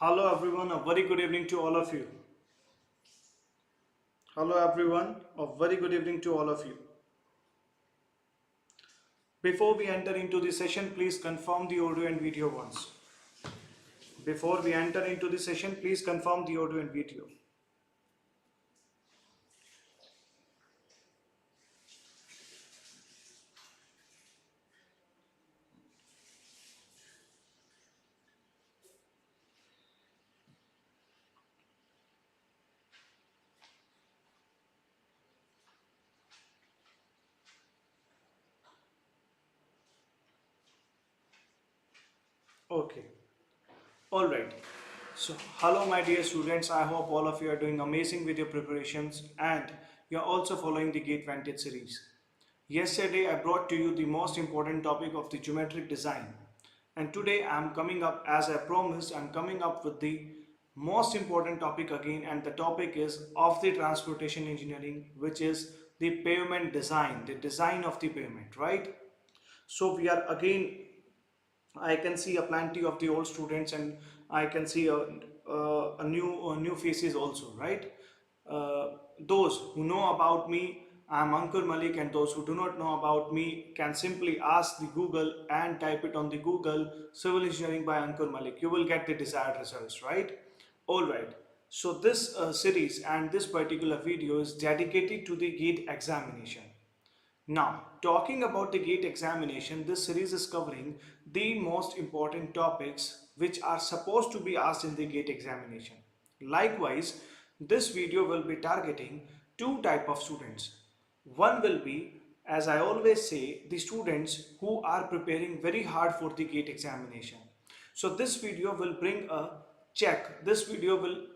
Hello everyone, a very good evening to all of you. Hello everyone, a very good evening to all of you. Before we enter into the session, please confirm the audio and video once. Before we enter into the session, please confirm the audio and video. Okay. All right. So, hello my dear students. I hope all of you are doing amazing with your preparations and you're also following the GATEvantage series. Yesterday I brought to you the most important topic of the geometric design, and today I'm coming up, as I promised, I'm coming up with the most important topic again, and the topic is of the transportation engineering, which is the pavement design, the design of the pavement, right? So we are again, I can see a plenty of the old students, and I can see a new faces also, right? Those who know about me, I'm Ankur Malik, and those who do not know about me can simply ask the Google and type it on the Google Civil Engineering by Ankur Malik. You will get the desired results, right? All right. So this series and this particular video is dedicated to the GATE examination. Now, talking about the GATE examination, this series is covering the most important topics which are supposed to be asked in the GATE examination. Likewise, this video will be targeting two type of students. One will be, as I always say, the students who are preparing very hard for the GATE examination. So this video will bring a check. This video will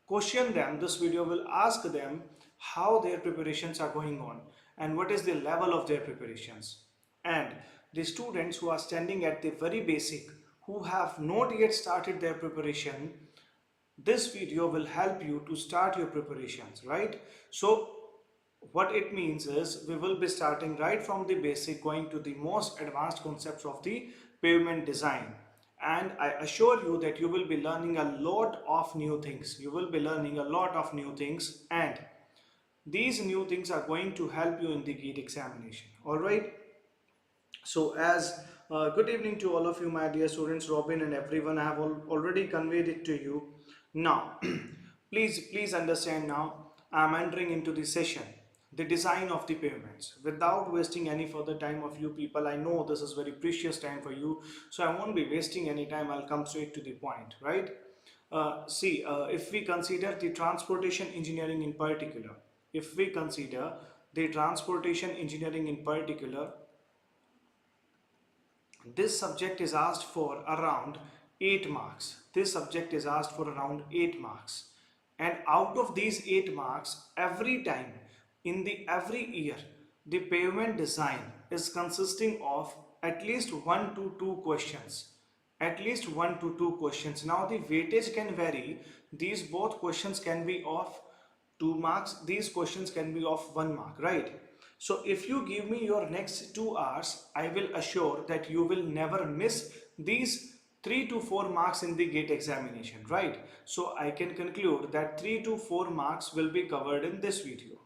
question them. This video will ask them how their preparations are going on and what is the level of their preparations. And the students who are standing at the very basic, who have not yet started their preparation, this video will help you to start your preparations, right? So what it means is we will be starting right from the basic, going to the most advanced concepts of the pavement design. And I assure you that you will be learning a lot of new things. You will be learning a lot of new things, and these new things are going to help you in the GATE examination. All right. So as good evening to all of you, my dear students, Robin and everyone. I have already conveyed it to you. Now, please understand now. I am entering into the session, the design of the pavements. Without wasting any further time of you people, I know this is very precious time for you, so I won't be wasting any time. I'll come straight to the point, right? If we consider the transportation engineering in particular, if we consider the transportation engineering in particular, this subject is asked for around 8 marks. This subject is asked for around 8 marks. And out of these 8 marks, every time, in the every year, the pavement design is consisting of at least 1 to 2 questions. At least 1 to 2 questions. Now the weightage can vary. These both questions can be of 2 marks. These questions can be of 1 mark, right? So if you give me your next 2 hours, I will assure that you will never miss these 3 to 4 marks in the GATE examination, right? So I can conclude that 3 to 4 marks will be covered in this video.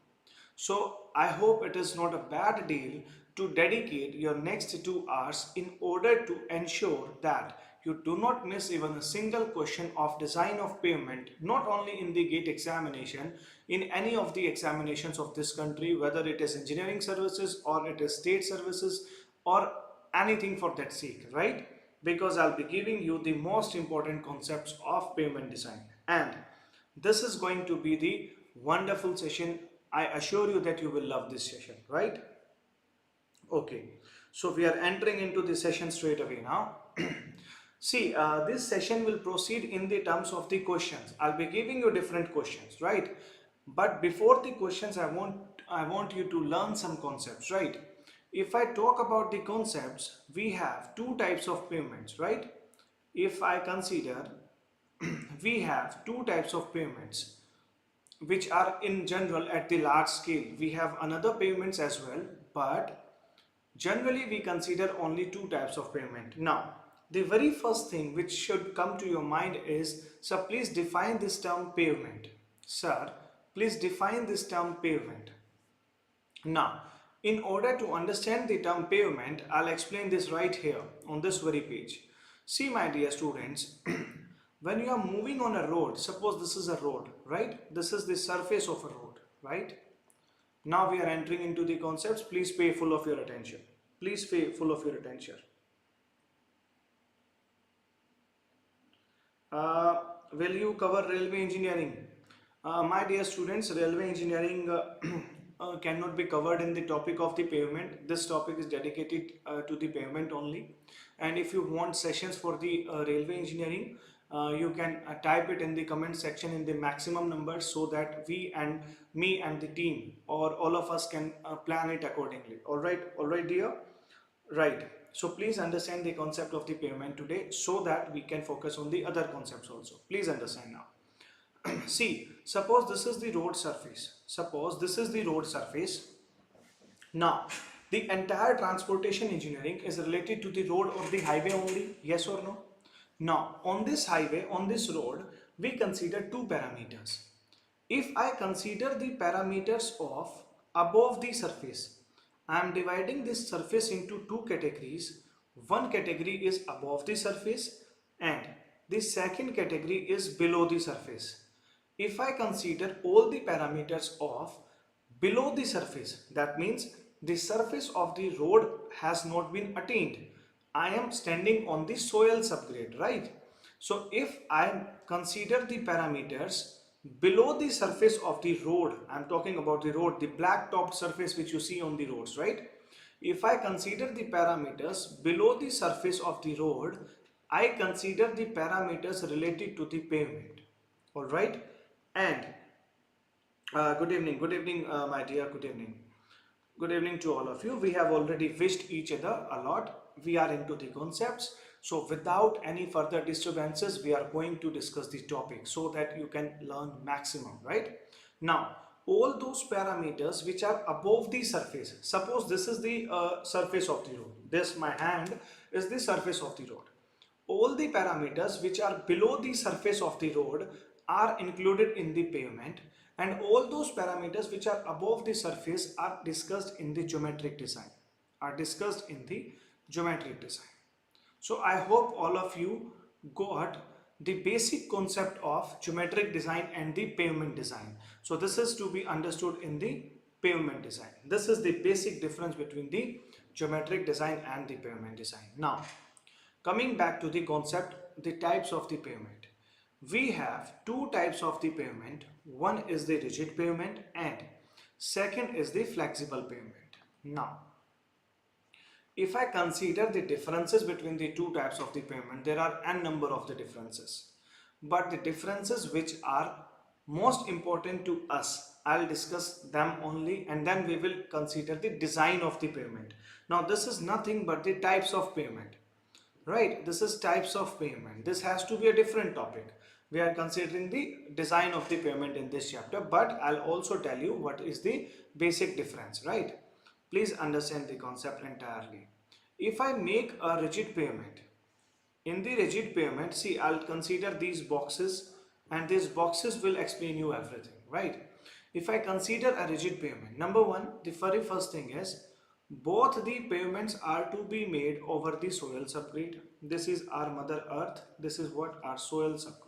So I hope it is not a bad deal to dedicate your next 2 hours in order to ensure that you do not miss even a single question of design of pavement, not only in the GATE examination, in any of the examinations of this country, whether it is engineering services or it is state services or anything for that sake, right? Because I'll be giving you the most important concepts of pavement design, and this is going to be the wonderful session. I assure you that you will love this session, right? Okay, so we are entering into the session straight away now. This session will proceed in the terms of the questions. I'll be giving you different questions, right? But before the questions, I want you to learn some concepts, right? If I talk about the concepts, we have two types of pavements, right? If I consider, we have two types of pavements which are in general at the large scale. We have another pavements as well, but generally we consider only two types of pavement. Now, the very first thing which should come to your mind is, sir, please define this term pavement. Sir, please define this term pavement. Now, in order to understand the term pavement, I'll explain this right here on this very page. See, my dear students, when you are moving on a road, suppose this is a road, right? This is the surface of a road, right? Now we are entering into the concepts. Please pay full of your attention. Please pay full of your attention. Will you cover railway engineering? My dear students, railway engineering cannot be covered in the topic of the pavement. This topic is dedicated to the pavement only. And if you want sessions for the railway engineering, you can type it in the comment section in the maximum number, so that we and me and the team or all of us can plan it accordingly. All right, dear. Right. So please understand the concept of the pavement today, so that we can focus on the other concepts also. Please understand now. See, suppose this is the road surface. Suppose this is the road surface. Now, the entire transportation engineering is related to the road or the highway only. Yes or no? Now, on this highway, on this road, we consider two parameters. If I consider the parameters of above the surface, I am dividing this surface into two categories. One category is above the surface and the second category is below the surface. If I consider all the parameters of below the surface, that means the surface of the road has not been attained. I am standing on the soil subgrade, right? So if I consider the parameters below the surface of the road, I'm talking about the road, the black topped surface which you see on the roads, right? If I consider the parameters below the surface of the road, I consider the parameters related to the pavement. All right. And good evening, my dear, good evening. Good evening to all of you. We have already wished each other a lot. We are into the concepts. So without any further disturbances, we are going to discuss the topic so that you can learn maximum, right? Now, all those parameters which are above the surface, suppose this is the surface of the road. This, my hand, is the surface of the road. All the parameters which are below the surface of the road are included in the pavement, and all those parameters which are above the surface are discussed in the geometric design. So I hope all of you got the basic concept of geometric design and the pavement design. So this is to be understood in the pavement design. This is the basic difference between the geometric design and the pavement design. Now, coming back to the concept, the types of the pavement. We have two types of the pavement. One is the rigid pavement and second is the flexible pavement. Now, if I consider the differences between the two types of the pavement, there are n number of the differences. But the differences which are most important to us, I'll discuss them only, and then we will consider the design of the pavement. Now, this is nothing but the types of pavement. Right, this is types of pavement. This has to be a different topic. We are considering the design of the pavement in this chapter, but I'll also tell you what is the basic difference, right? Please understand the concept entirely. If I make a rigid pavement, in the rigid pavement, see, I'll consider these boxes and these boxes will explain you everything, right? If I consider a rigid pavement, number one, the very first thing is, both the pavements are to be made over the soil subgrade. This is our mother earth. This is what our soil subgrade.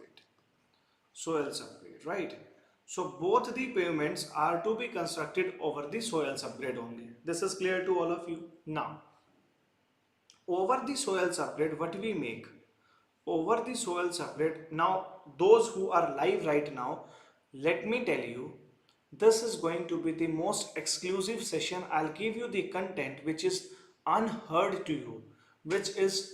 Right? So both the pavements are to be constructed over the soil subgrade only. This is clear to all of you. Now, over the soil subgrade, what we make? Over the soil subgrade, now those who are live right now, let me tell you, this is going to be the most exclusive session. I'll give you the content which is unheard to you, which is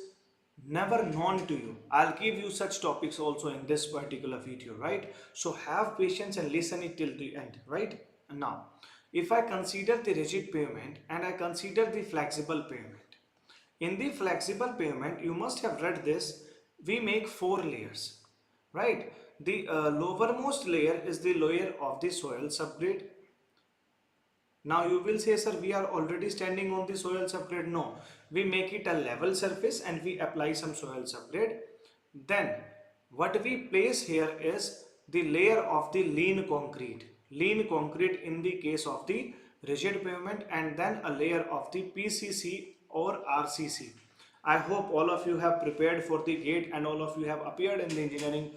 never known to you. I'll give you such topics also in this particular video, right? So have patience and listen it till the end, right? Now, if I consider the rigid pavement and I consider the flexible pavement, in the flexible pavement, you must have read this, we make 4 layers, right? The lowermost layer is the layer of the soil subgrade. Now you will say, sir, we are already standing on the soil subgrade. No, we make it a level surface and we apply some soil subgrade. Then what we place here is the layer of the lean concrete. Lean concrete in the case of the rigid pavement, and then a layer of the PCC or RCC. I hope all of you have prepared for the GATE and all of you have appeared in the engineering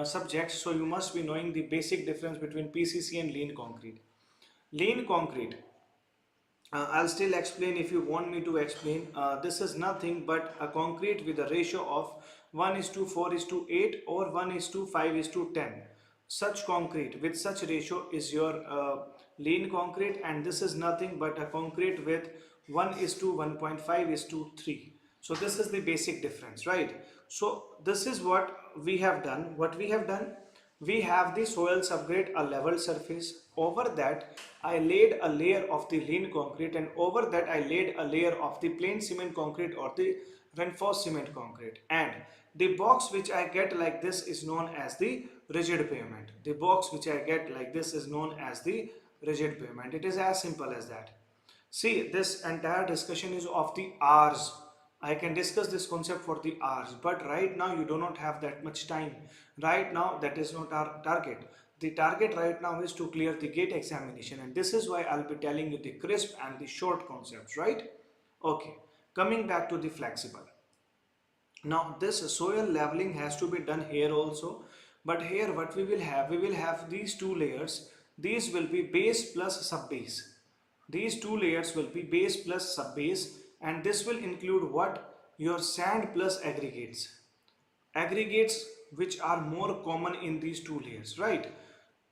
subjects. So you must be knowing the basic difference between PCC and lean concrete. Lean concrete, I'll still explain if you want me to explain. This is nothing but a concrete with a ratio of 1 is to 4 is to 8 or 1 is to 5 is to 10. Such concrete with such ratio is your lean concrete, and this is nothing but a concrete with 1 is to 1.5 is to 3. So this is the basic difference, right? So this is what we have done. What we have done, we have the soil subgrade, a level surface. Over that I laid a layer of the lean concrete, and over that I laid a layer of the plain cement concrete or the reinforced cement concrete, and the box which I get like this is known as the rigid pavement. The box which I get like this is known as the rigid pavement. It is as simple as that. See, this entire discussion is of the hours. I can discuss this concept for the hours, but right now you do not have that much time. Right now, that is not our target. The target right now is to clear the GATE examination, and this is why I'll be telling you the crisp and the short concepts, right? Okay, coming back to the flexible. Now this soil leveling has to be done here also, but here what we will have these two layers. These will be base plus sub base. These two layers will be base plus sub base, and this will include what? Your sand plus aggregates. Aggregates which are more common in these two layers, right?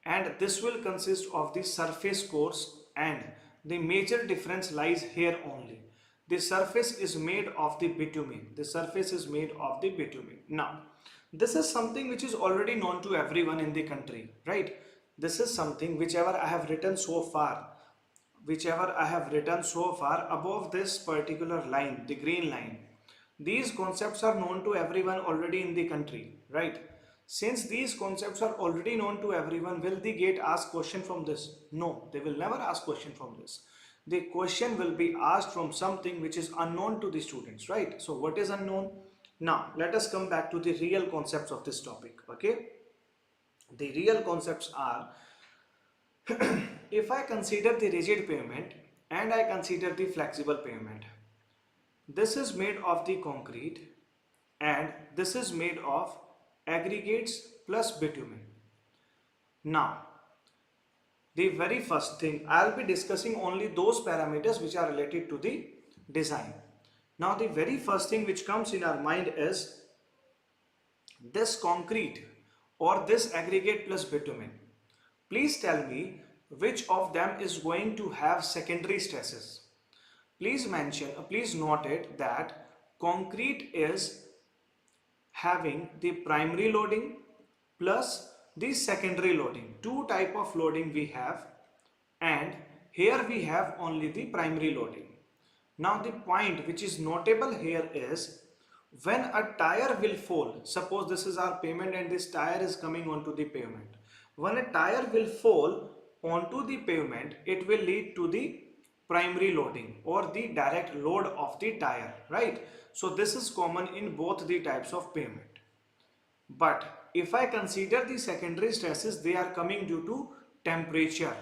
And this will consist of the surface course, and the major difference lies here only. The surface is made of the bitumen. The surface is made of the bitumen. Now, this is something which is already known to everyone in the country, right? This is something whichever I have written so far, above this particular line, the green line, these concepts are known to everyone already in the country, right? Since these concepts are already known to everyone, will the GATE ask question from this? No, they will never ask question from this. The question will be asked from something which is unknown to the students, right? So what is unknown? Now let us come back to the real concepts of this topic, okay? The real concepts are if I consider the rigid pavement and I consider the flexible pavement, this is made of the concrete and this is made of aggregates plus bitumen. Now, the very first thing, I'll be discussing only those parameters which are related to the design. Now, the very first thing which comes in our mind is this concrete or this aggregate plus bitumen. Please tell me which of them is going to have secondary stresses. Please note it that concrete is having the primary loading plus the secondary loading. Two type of loading we have, and here we have only the primary loading. Now the point which is notable here is when a tire will fall, suppose this is our pavement and this tire is coming onto the pavement. When a tire will fall onto the pavement, it will lead to the primary loading or the direct load of the tire, right? So this is common in both the types of pavement. But if I consider the secondary stresses, they are coming due to temperature.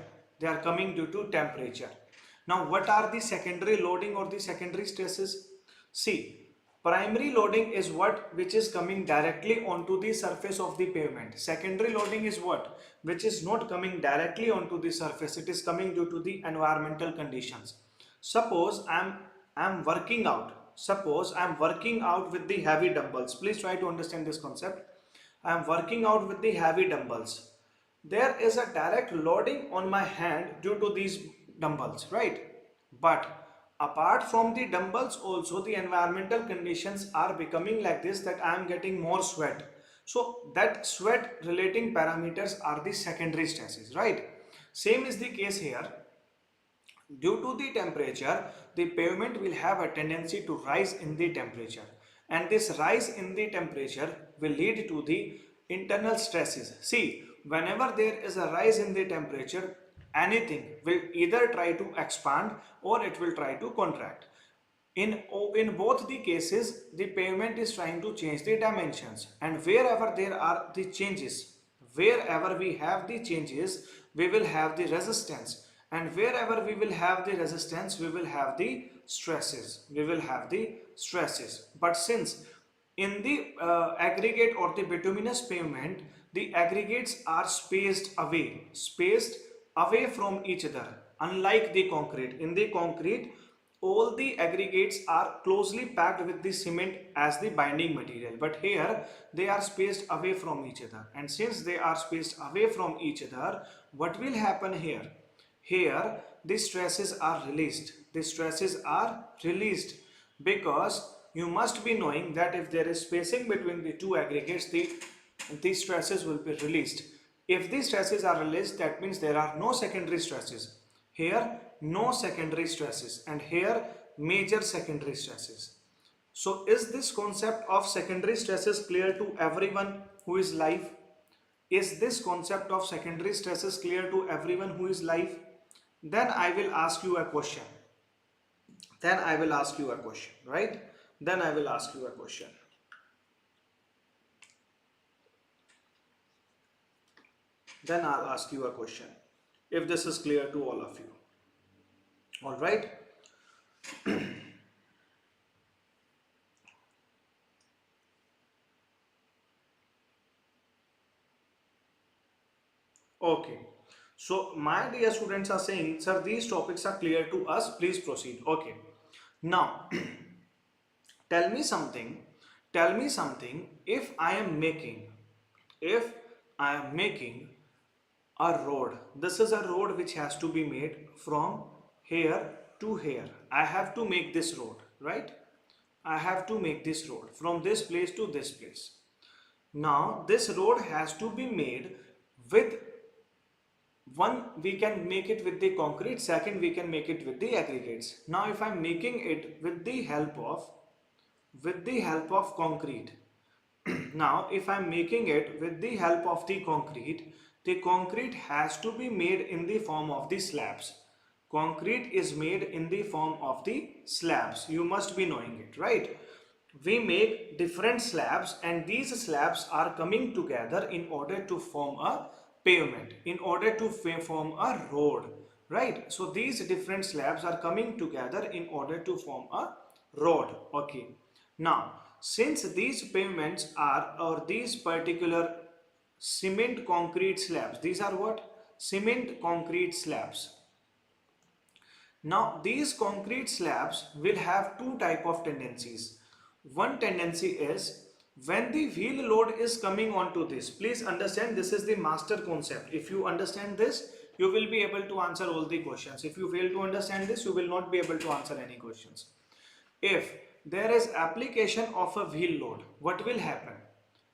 Now what are the secondary loading or the secondary stresses? See, primary loading is which is coming directly onto the surface of the pavement. Secondary loading is which is not coming directly onto the surface. It is coming due to the environmental conditions. Suppose I'm working out. Suppose I'm working out with the heavy dumbbells. Please try to understand this concept. I'm working out with the heavy dumbbells. There is a direct loading on my hand due to these dumbbells, right? But apart from the dumbbells, also the environmental conditions are becoming like this, that I am getting more sweat. So that sweat relating parameters are the secondary stresses, right? Same is the case here. Due to the temperature, the pavement will have a tendency to rise in the temperature, and this rise in the temperature will lead to the internal stresses. See, whenever there is a rise in the temperature, anything will either try to expand or it will try to contract. In both the cases, the pavement is trying to change the dimensions, and wherever there are the changes, wherever we have the changes, we will have the resistance, and wherever we will have the resistance, we will have the stresses. We will have the stresses. But since in the aggregate or the bituminous pavement, the aggregates are spaced away from each other. Unlike the concrete, in the concrete, all the aggregates are closely packed with the cement as the binding material, but here they are spaced away from each other. And since they are spaced away from each other, what will happen here? Here the stresses are released. The stresses are released because you must be knowing that if there is spacing between the two aggregates, the stresses will be released. If the stresses are released, that means there are no secondary stresses. Here no secondary stresses, and here major secondary stresses. So is this concept of secondary stresses clear to everyone who is live? Is this concept of secondary stresses clear to everyone who is live? Then I will ask you a question. Then I will ask you a question, right? Then I will ask you a question. Then I'll ask you a question, if this is clear to all of you. All right. Okay. So my dear students are saying, sir, these topics are clear to us. Please proceed. Okay. Now, tell me something. Tell me something. If I am making a road, this is a road which has to be made from here to here. I have to make this road, right? I have to make this road from this place to this place. Now this road has to be made with one, we can make it with the concrete, second we can make it with the aggregates. Now if I'm making it with the help of concrete, now if I'm making it with the help of the concrete has to be made in the form of the slabs. Concrete is made in the form of the slabs. You must be knowing it, right? We make different slabs, and these slabs are coming together in order to form a pavement, in order to form a road, right? So these different slabs are coming together in order to form a road. Okay. Now, since these pavements are, or these particular cement concrete slabs, these are what? Cement concrete slabs. Now these concrete slabs will have two type of tendencies. One tendency is when the wheel load is coming onto this. Please understand, this is the master concept. If you understand this, you will be able to answer all the questions. If you fail to understand this, you will not be able to answer any questions. If there is application of a wheel load, what will happen?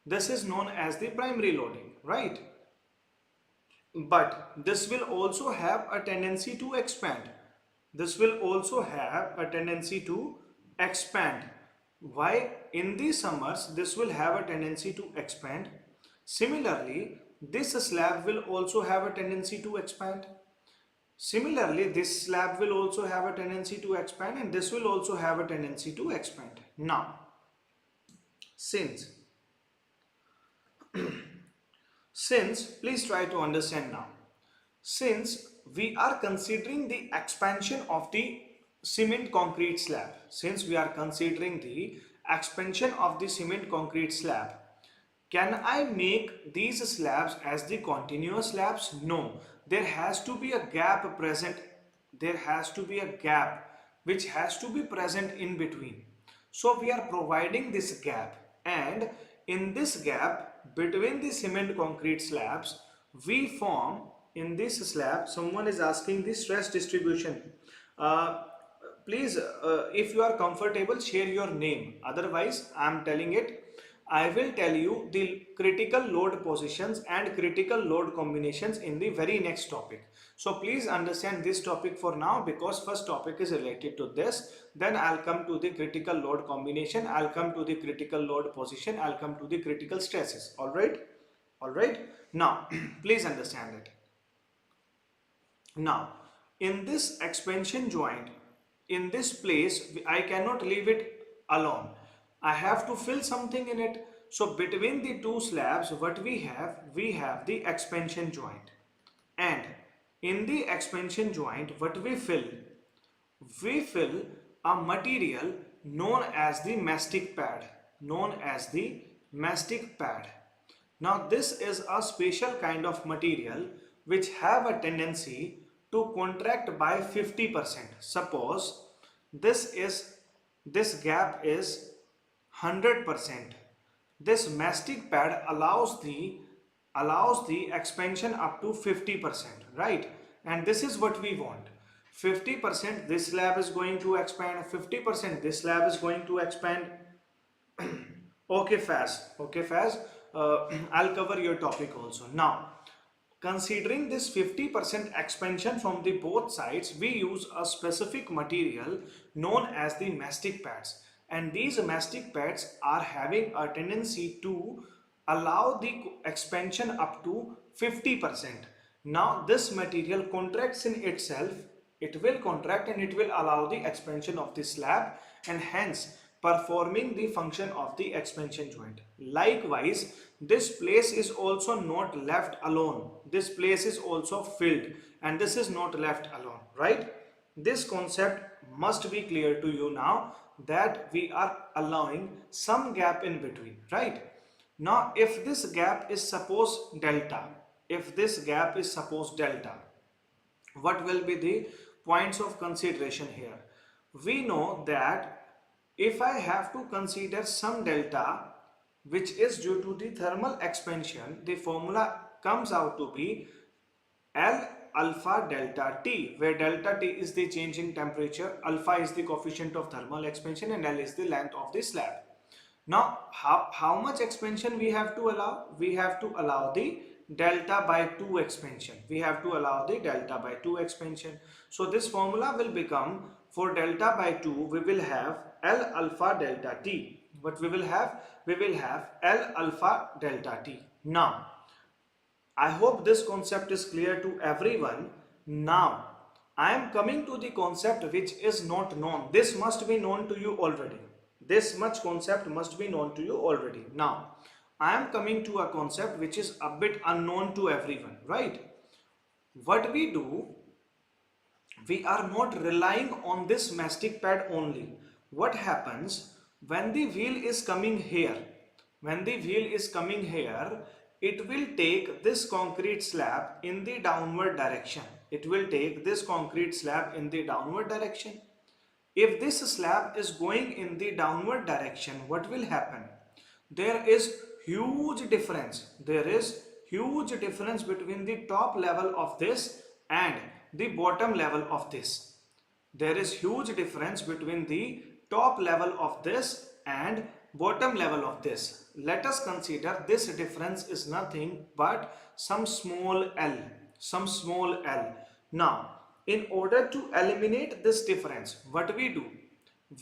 This is known as the primary loading, right? But this will also have a tendency to expand. This will also have a tendency to expand. Why? In the summers, this will have a tendency to expand. Similarly, this slab will also have a tendency to expand. Similarly, this slab will also have a tendency to expand, and this will also have a tendency to expand. Now, since please try to understand now. Since we are considering the expansion of the cement concrete slab, can I make these slabs as the continuous slabs? No, there has to be a gap present. There has to be a gap which has to be present in between. So we are providing this gap, and in this gap between the cement concrete slabs, we form in this slab. Someone is asking the stress distribution. Please, if you are comfortable, share your name. Otherwise, I am telling it. I will tell you the critical load positions and critical load combinations in the very next topic. So please understand this topic for now, because first topic is related to this. Then I'll come to the critical load combination. I'll come to the critical load position. I'll come to the critical stresses. All right. All right. Now, please understand it. Now, in this expansion joint, in this place, I cannot leave it alone. I have to fill something in it. So between the two slabs, what we have the expansion joint. And in the expansion joint, what we fill a material known as the mastic pad, known as the mastic pad. Now this is a special kind of material which have a tendency to contract by 50%. Suppose this is this gap is 100%. This mastic pad allows the expansion up to 50%, right? And this is what we want. 50% this slab is going to expand, 50% this slab is going to expand. Okay, Faz. Okay, Faz. I'll cover your topic also. Now, considering this 50% expansion from the both sides, we use a specific material known as the mastic pads. And these mastic pads are having a tendency to allow the expansion up to 50%. Now, this material contracts in itself. It will contract and it will allow the expansion of the slab, and hence performing the function of the expansion joint. Likewise, this place is also not left alone. This place is also filled and this is not left alone, right? This concept must be clear to you now, that we are allowing some gap in between, right? Now, if this gap is suppose delta, if this gap is suppose delta, what will be the points of consideration here? We know that if I have to consider some delta which is due to the thermal expansion, the formula comes out to be L alpha delta T, where delta T is the change in temperature, alpha is the coefficient of thermal expansion, and L is the length of the slab. Now, how much expansion we have to allow? We have to allow the delta by 2 expansion. We have to allow the delta by 2 expansion. So this formula will become, for delta by 2, we will have L alpha delta T. What we will have? We will have L alpha delta T. Now, I hope this concept is clear to everyone. Now, I am coming to the concept which is not known. This must be known to you already. This much concept must be known to you already. Now, I am coming to a concept which is a bit unknown to everyone, right? What we do, we are not relying on this mastic pad only. What happens when the wheel is coming here? When the wheel is coming here, it will take this concrete slab in the downward direction. It will take this concrete slab in the downward direction. If this slab is going in the downward direction, what will happen? There is huge difference. There is huge difference between the top level of this and the bottom level of this. There is huge difference between the top level of this and bottom level of this. Let us consider this difference is nothing but some small l. Some small l. Now, in order to eliminate this difference, what we do?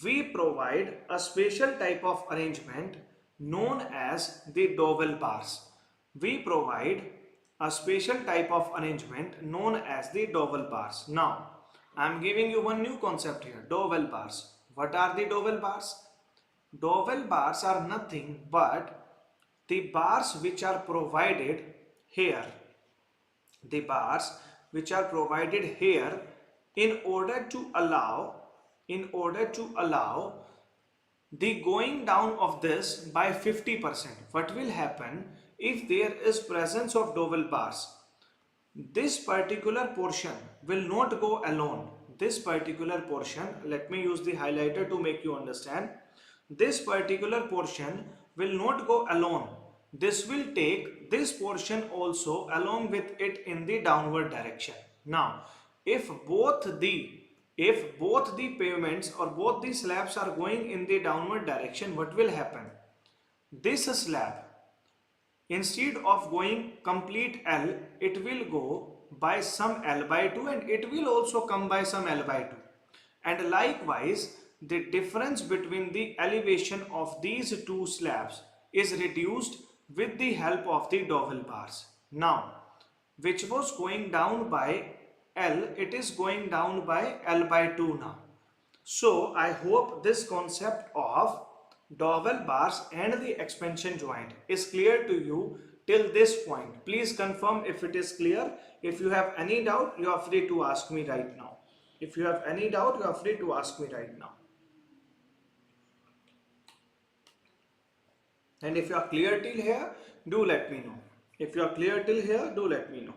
We provide a special type of arrangement known as the dowel bars. We provide a special type of arrangement known as the dowel bars. Now, I am giving you one new concept here, dowel bars. What are the dowel bars? Dowel bars are nothing but the bars which are provided here. The bars which are provided here in order to allow the going down of this by 50%. What will happen if there is presence of dowel bars? This particular portion will not go alone. This particular portion, let me use the highlighter to make you understand. This particular portion will not go alone. This will take this portion also along with it in the downward direction. Now, if both the pavements or both the slabs are going in the downward direction, what will happen? This slab, instead of going complete L, it will go by some L by 2 and it will also come by some L by 2. And likewise, the difference between the elevation of these two slabs is reduced with the help of the dowel bars. Now, which was going down by L, it is going down by L by 2 now. So I hope this concept of dowel bars and the expansion joint is clear to you till this point. Please confirm if it is clear. If you have any doubt, you are free to ask me right now. If you have any doubt, you are free to ask me right now. And if you are clear till here, do let me know. If you are clear till here, do let me know.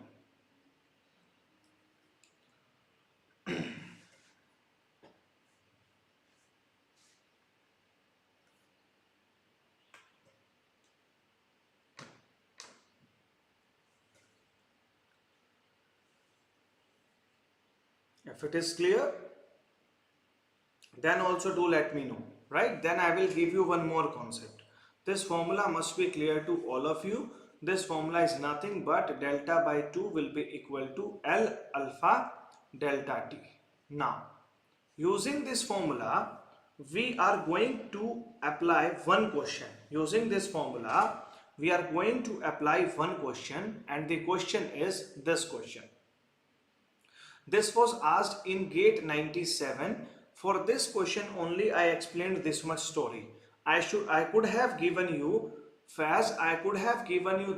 If it is clear, then also do let me know, right? Then I will give you one more concept. This formula must be clear to all of you. This formula is nothing but delta by 2 will be equal to L alpha delta T. Now, using this formula, we are going to apply one question. Using this formula, we are going to apply one question, and the question is this question. This was asked in GATE 97. For this question only I explained this much story. I could have given you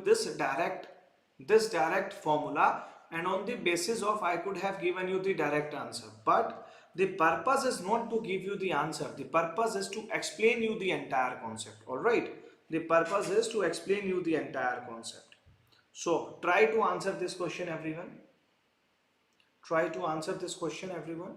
this direct formula, and on the basis of I could have given you the direct answer. But the purpose is not to give you the answer. The purpose is to explain you the entire concept. Alright. The purpose is to explain you the entire concept. So try to answer this question, everyone. Try to answer this question, everyone.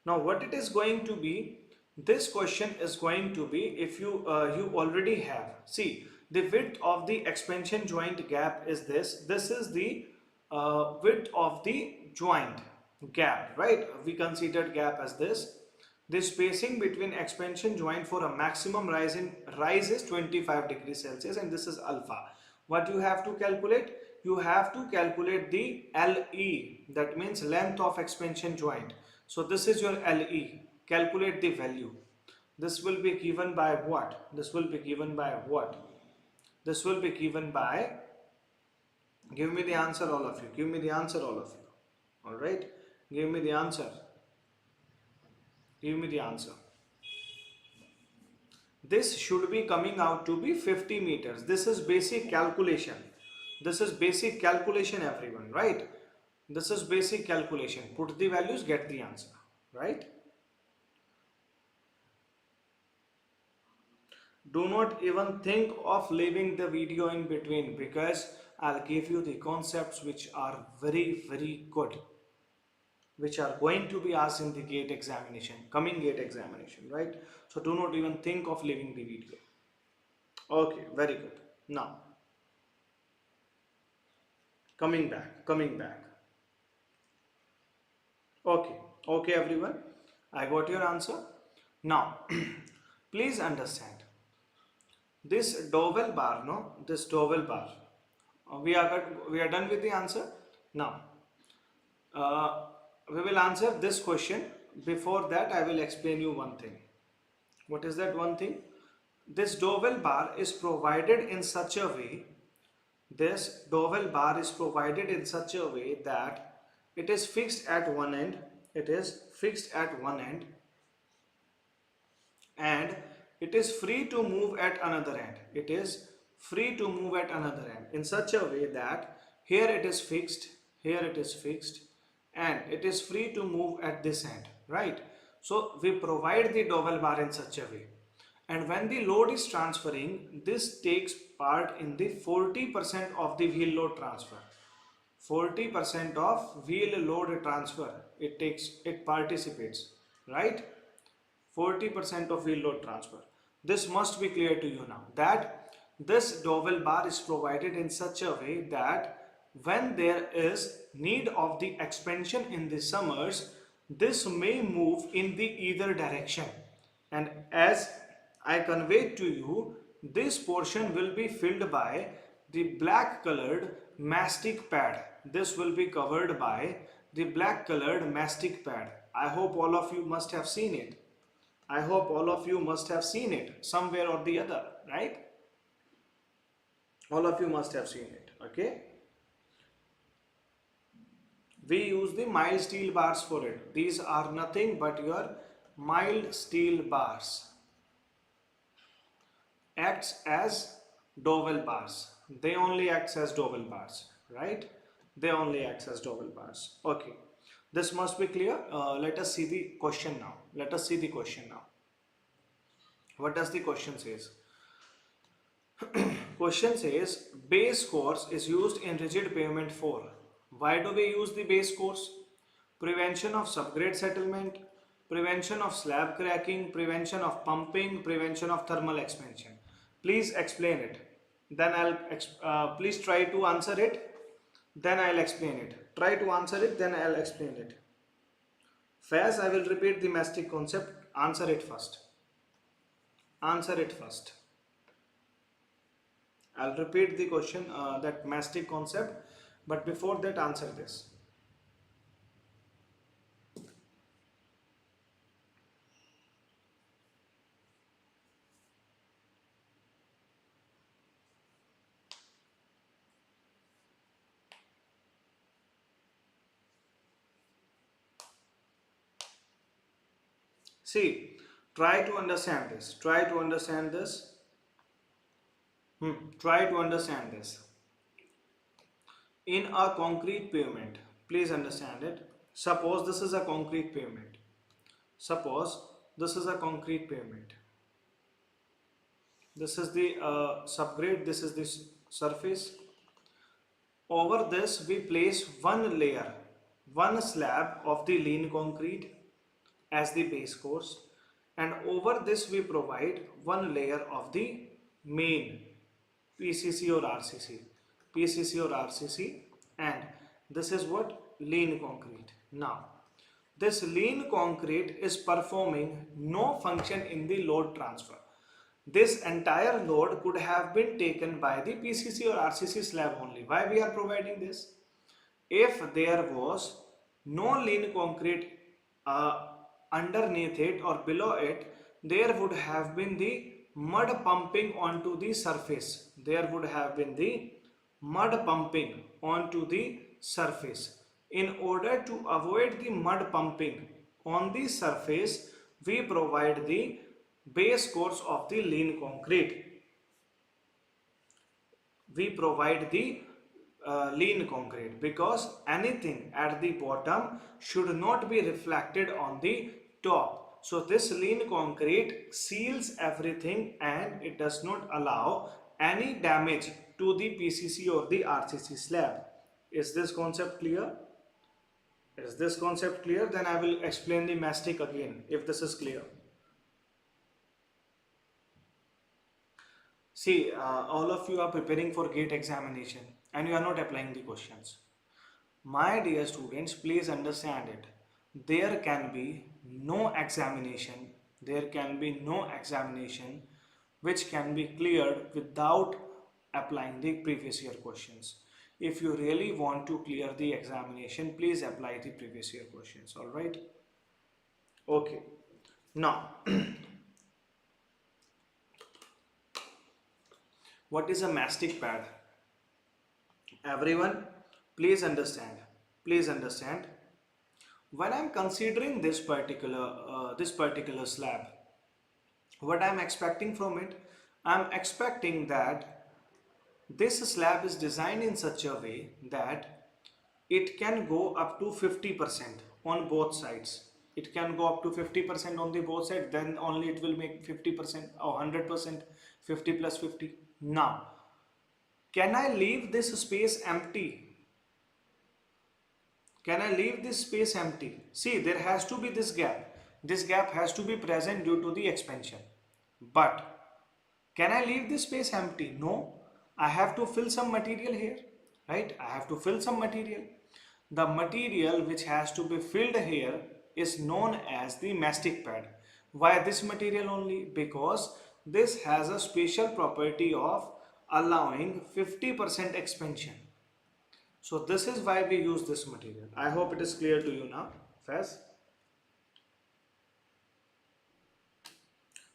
Now what it is going to be, this question is going to be, if you you already have, see, the width of the expansion joint gap is this is the width of the joint gap, right? We considered gap as this. The spacing between expansion joint for a maximum rise is 25 degrees Celsius, and this is alpha. What you have to calculate? You have to calculate the LE, that means length of expansion joint. So this is your LE. Calculate the value. This will be given by what? This will be given by what? This will be given by, give me the answer all of you. Give me the answer all of you. Alright. Give me the answer. Give me the answer. This should be coming out to be 50 meters. This is basic calculation. This is basic calculation, everyone, right? This is basic calculation. Put the values, get the answer, right? Do not even think of leaving the video in between, because I'll give you the concepts which are very, very good, which are going to be asked in the GATE examination, coming GATE examination, right? So do not even think of leaving the video. Okay, very good. Now, coming back. Okay, everyone. I got your answer. Now, please understand. This dowel bar, this dowel bar. We are done with the answer. Now, we will answer this question. Before that, I will explain you one thing. What is that one thing? This dowel bar is provided in such a way. This dowel bar is provided in such a way that it is fixed at one end. It is fixed at one end, and it is free to move at another end. It is free to move at another end in such a way that here it is fixed, here it is fixed, and it is free to move at this end, right? So we provide the dowel bar in such a way, and when the load is transferring, this takes part in the 40% of the wheel load transfer. 40% of wheel load transfer, it participates, right? 40% of wheel load transfer. This must be clear to you now, that this dowel bar is provided in such a way that when there is need of the expansion in the summers, this may move in the either direction, and as I conveyed to you, this portion will be filled by the black colored mastic pad. This will be covered by the black colored mastic pad. I hope all of you must have seen it. I hope all of you must have seen it somewhere or the other, right? All of you must have seen it. Okay, we use the mild steel bars for it. These are nothing but your mild steel bars. Acts as dowel bars. They only acts as dowel bars, right? They only acts as dowel bars. Okay, this must be clear. Let us see the question now. Let us see the question now. What does the question says? Question says base course is used in rigid pavement for. Why do we use the base course? Prevention of subgrade settlement, prevention of slab cracking, prevention of pumping, prevention of thermal expansion. Please explain it. Then please try to answer it. Then I'll explain it. Try to answer it. Then I'll explain it. Faz, I will repeat the mastic concept. Answer it first. Answer it first. I'll repeat the question, that mastic concept, but before that answer this. See, try to understand this. Try to understand this. Try to understand this. In a concrete pavement, please understand it. Suppose this is a concrete pavement. Suppose this is a concrete pavement. This is the subgrade. This is this surface. Over this, we place one layer, one slab of the lean concrete as the base course, and over this we provide one layer of the main PCC or RCC, PCC or RCC, and this is what? Lean concrete. Now, this lean concrete is performing no function in the load transfer. This entire load could have been taken by the PCC or RCC slab only. Why we are providing this? If there was no lean concrete underneath it or below it, there would have been the mud pumping onto the surface. There would have been the mud pumping onto the surface. In order to avoid the mud pumping on the surface, we provide the base course of the lean concrete. We provide the lean concrete because anything at the bottom should not be reflected on the top. So this lean concrete seals everything and it does not allow any damage to the PCC or the RCC slab. Is this concept clear? Is this concept clear? Then I will explain the mastic again if this is clear. See, all of you are preparing for GATE examination and you are not applying the questions. My dear students, please understand it. There can be no examination, which can be cleared without applying the previous year questions. If you really want to clear the examination, please apply the previous year questions, alright? Okay. Now, what is a mastic pad? Everyone, please understand. Please understand. When I'm considering this particular slab, what I'm expecting from it, I'm expecting that this slab is designed in such a way that it can go up to 50% on both sides. It can go up to 50% on the both sides, then only it will make 50% or 100%, 50 plus 50. Now, can I leave this space empty? Can I leave this space empty? See, there has to be this gap. This gap has to be present due to the expansion. But can I leave this space empty? No. I have to fill some material here, right? I have to fill some material. The material which has to be filled here is known as the mastic pad. Why this material only? Because this has a special property of allowing 50% expansion. So this is why we use this material. I hope it is clear to you now. Faz,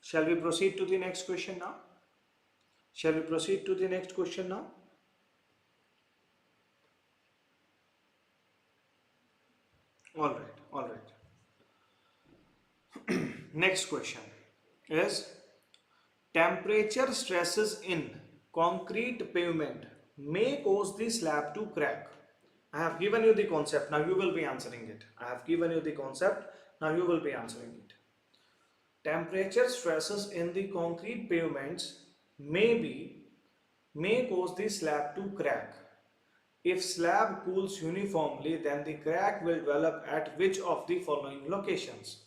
shall we proceed to the next question now? Shall we proceed to the next question now? All right, all right. Next question is temperature stresses in concrete pavement may cause the slab to crack. I have given you the concept, now you will be answering it. I have given you the concept, now you will be answering it. Temperature stresses in the concrete pavements may cause the slab to crack. If slab cools uniformly, then the crack will develop at which of the following locations?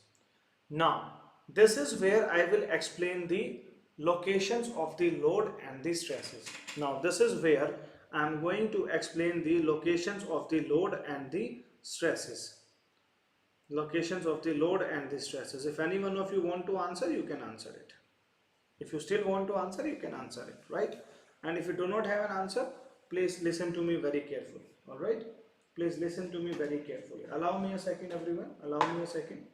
Now, this is where I will explain the locations of the load and the stresses. Now, this is where I am going to explain the locations of the load and the stresses. Locations of the load and the stresses. If any one of you want to answer, you can answer it. If you still want to answer, you can answer it, right? And if you do not have an answer, please listen to me very carefully, all right? Please listen to me very carefully. Allow me a second, everyone. Allow me a second.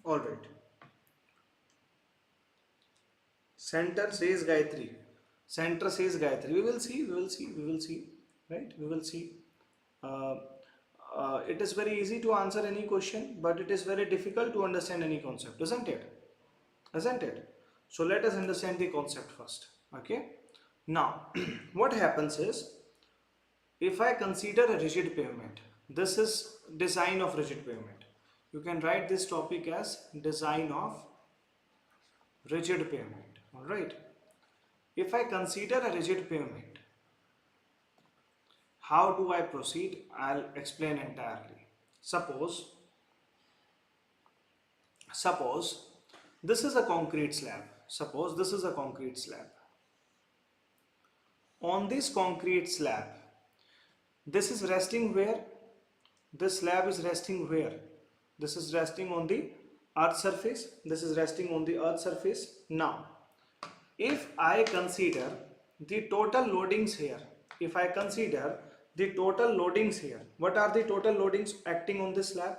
All right. Center says Gayatri. Center says Gayatri. We will see. Right? We will see. It is very easy to answer any question, but it is very difficult to understand any concept, isn't it? Isn't it? So let us understand the concept first. Okay. Now, what happens is, if I consider a rigid pavement, this is design of rigid pavement. You can write this topic as design of rigid pavement. All right. If I consider a rigid pavement, how do I proceed? I'll explain entirely. Suppose this is a concrete slab. Suppose this is a concrete slab. On this concrete slab, this is resting where? This slab is resting where? This is resting on the earth surface. This is resting on the earth surface. Now, if I consider the total loadings here, if I consider the total loadings here, what are the total loadings acting on this slab?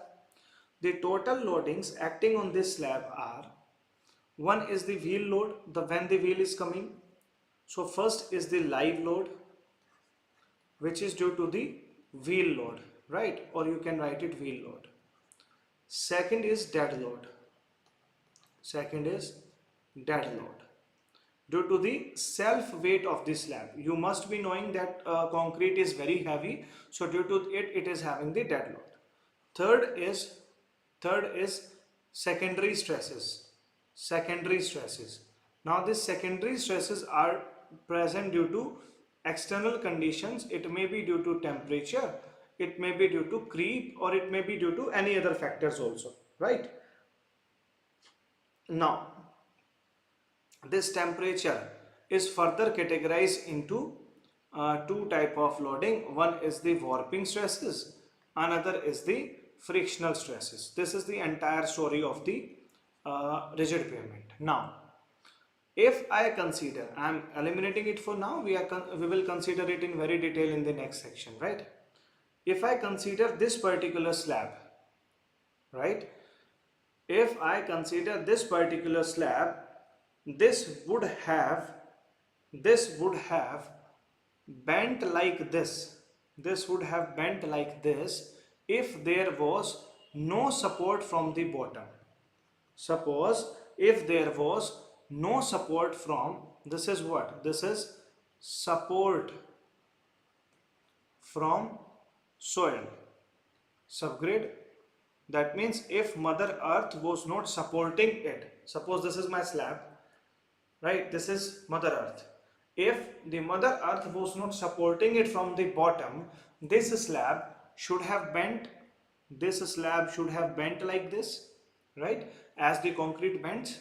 The total loadings acting on this slab are, one is the wheel load, when the wheel is coming. So first is the live load, which is due to the wheel load, right? Or you can write it wheel load. Second is dead load. Second is dead load. Due to the self weight of the slab. You must be knowing that concrete is very heavy. So due to it, it is having the dead load. Third is secondary stresses. Secondary stresses. Now these secondary stresses are present due to external conditions. It may be due to temperature, it may be due to creep, or it may be due to any other factors also, right? Now, this temperature is further categorized into two type of loading. One is the warping stresses, another is the frictional stresses. This is the entire story of the rigid pavement. Now, if I consider, I am eliminating it for now, we will consider it in very detail in the next section, right? If I consider this particular slab, right? If I consider this particular slab, this would have bent like this. This would have bent like this if there was no support from the bottom. Suppose if there was no support from, this is what? This is support from soil, subgrade. That means if Mother Earth was not supporting it, suppose this is my slab, right? This is Mother Earth. If the Mother Earth was not supporting it from the bottom, this slab should have bent. This slab should have bent like this, right? As the concrete bends.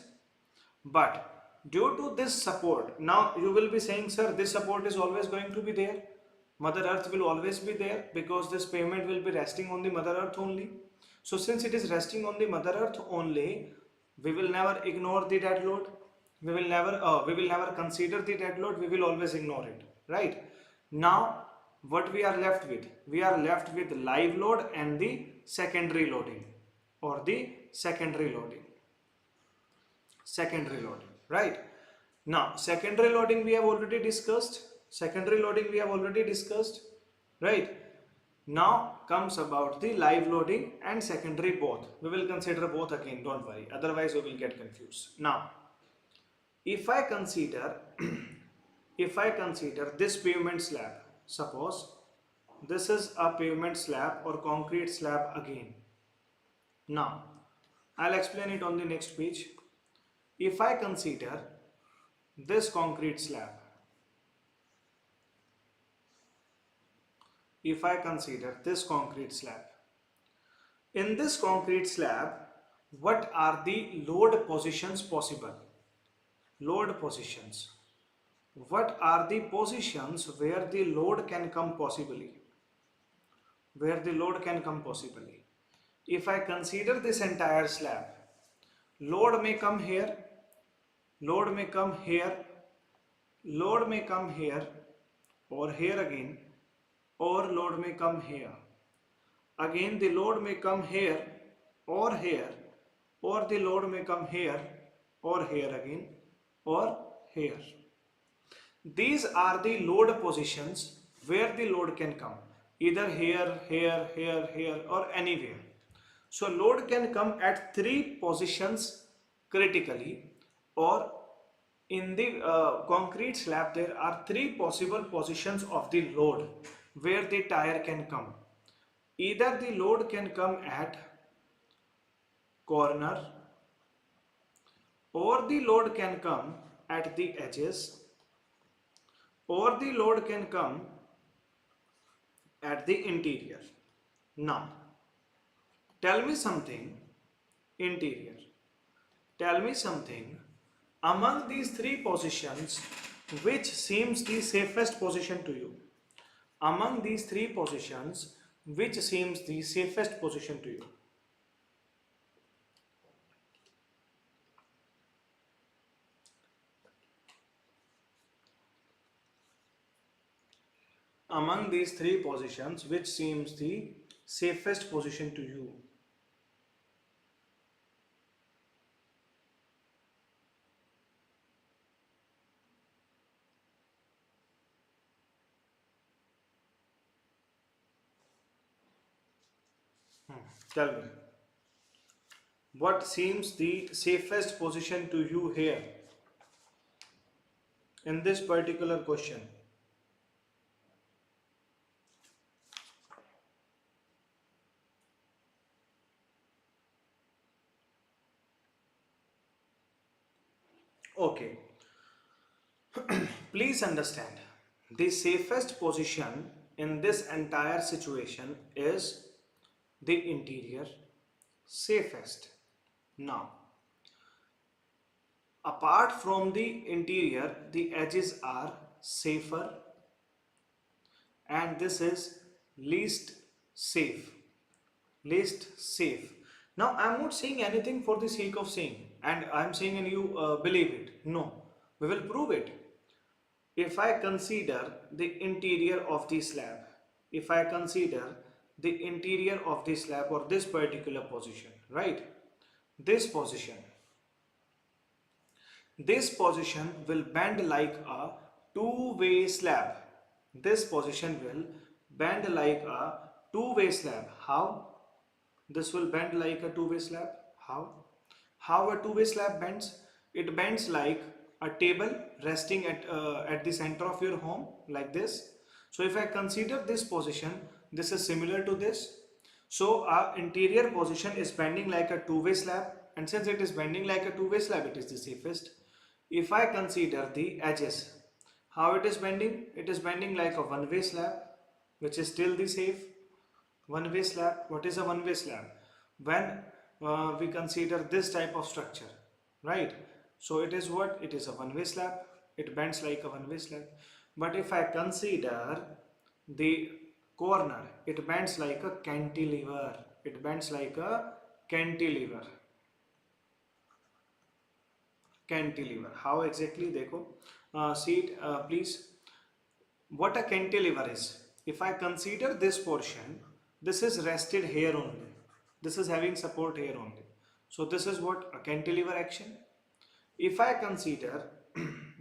But due to this support, now you will be saying, sir, this support is always going to be there. Mother Earth will always be there because this pavement will be resting on the Mother Earth only. So since it is resting on the mother earth only, we will never ignore the dead load. We will never consider the dead load. We will always ignore it, right? Now, what we are left with? We are left with live load and the secondary loading, or the secondary loading, right? Now, secondary loading we have already discussed, right? Now comes about the live loading and secondary both. We will consider both again, don't worry, otherwise we will get confused. Now, if I consider if I consider this pavement slab, suppose this is a pavement slab or concrete slab again. Now, I'll explain it on the next page. If I consider this concrete slab, if I consider this concrete slab, in this concrete slab, what are the load positions possible? Load positions. What are the positions where the load can come possibly? Where the load can come possibly? If I consider this entire slab, load may come here, load may come here, load may come here, or here again, or load may come here. Again, the load may come here, or here, or the load may come here, or here again, or here. These are the load positions where the load can come, either here, here, here, here, or anywhere. So load can come at three positions critically, or in the concrete slab there are three possible positions of the load where the tire can come. Either the load can come at corner, or the load can come at the edges, or the load can come at the interior. Now, tell me something, interior. Tell me something, among these three positions, which seems the safest position to you? Among these three positions, which seems the safest position to you? Among these three positions, which seems the safest position to you? Tell me. What seems the safest position to you here in this particular question? Okay, please understand, the safest position in this entire situation is the interior, safest. Now, apart from the interior, the edges are safer, and this is least safe. Least safe. Now, I'm not saying anything for the sake of saying, and I'm saying and you believe it. No, we will prove it. If I consider the interior of the slab, if I consider the interior of the slab or this particular position, right? This position will bend like a two-way slab. This position will bend like a two-way slab. How? This will bend like a two-way slab. How? How a two-way slab bends? It bends like a table resting at the center of your home, like this. So if I consider this position, this is similar to this. So our interior position is bending like a two-way slab, and since it is bending like a two-way slab, it is the safest. If I consider the edges, how it is bending? It is bending like a one-way slab, which is still the safe. One-way slab. What is a one-way slab? When we consider this type of structure, right? So it is what? It is a one-way slab. It bends like a one-way slab. But if I consider the corner, it bends like a cantilever. It bends like a cantilever. Cantilever. How exactly? देखो. See it, please. What a cantilever is. If I consider this portion, this is rested here only. This is having support here only. So this is what a cantilever action. If I consider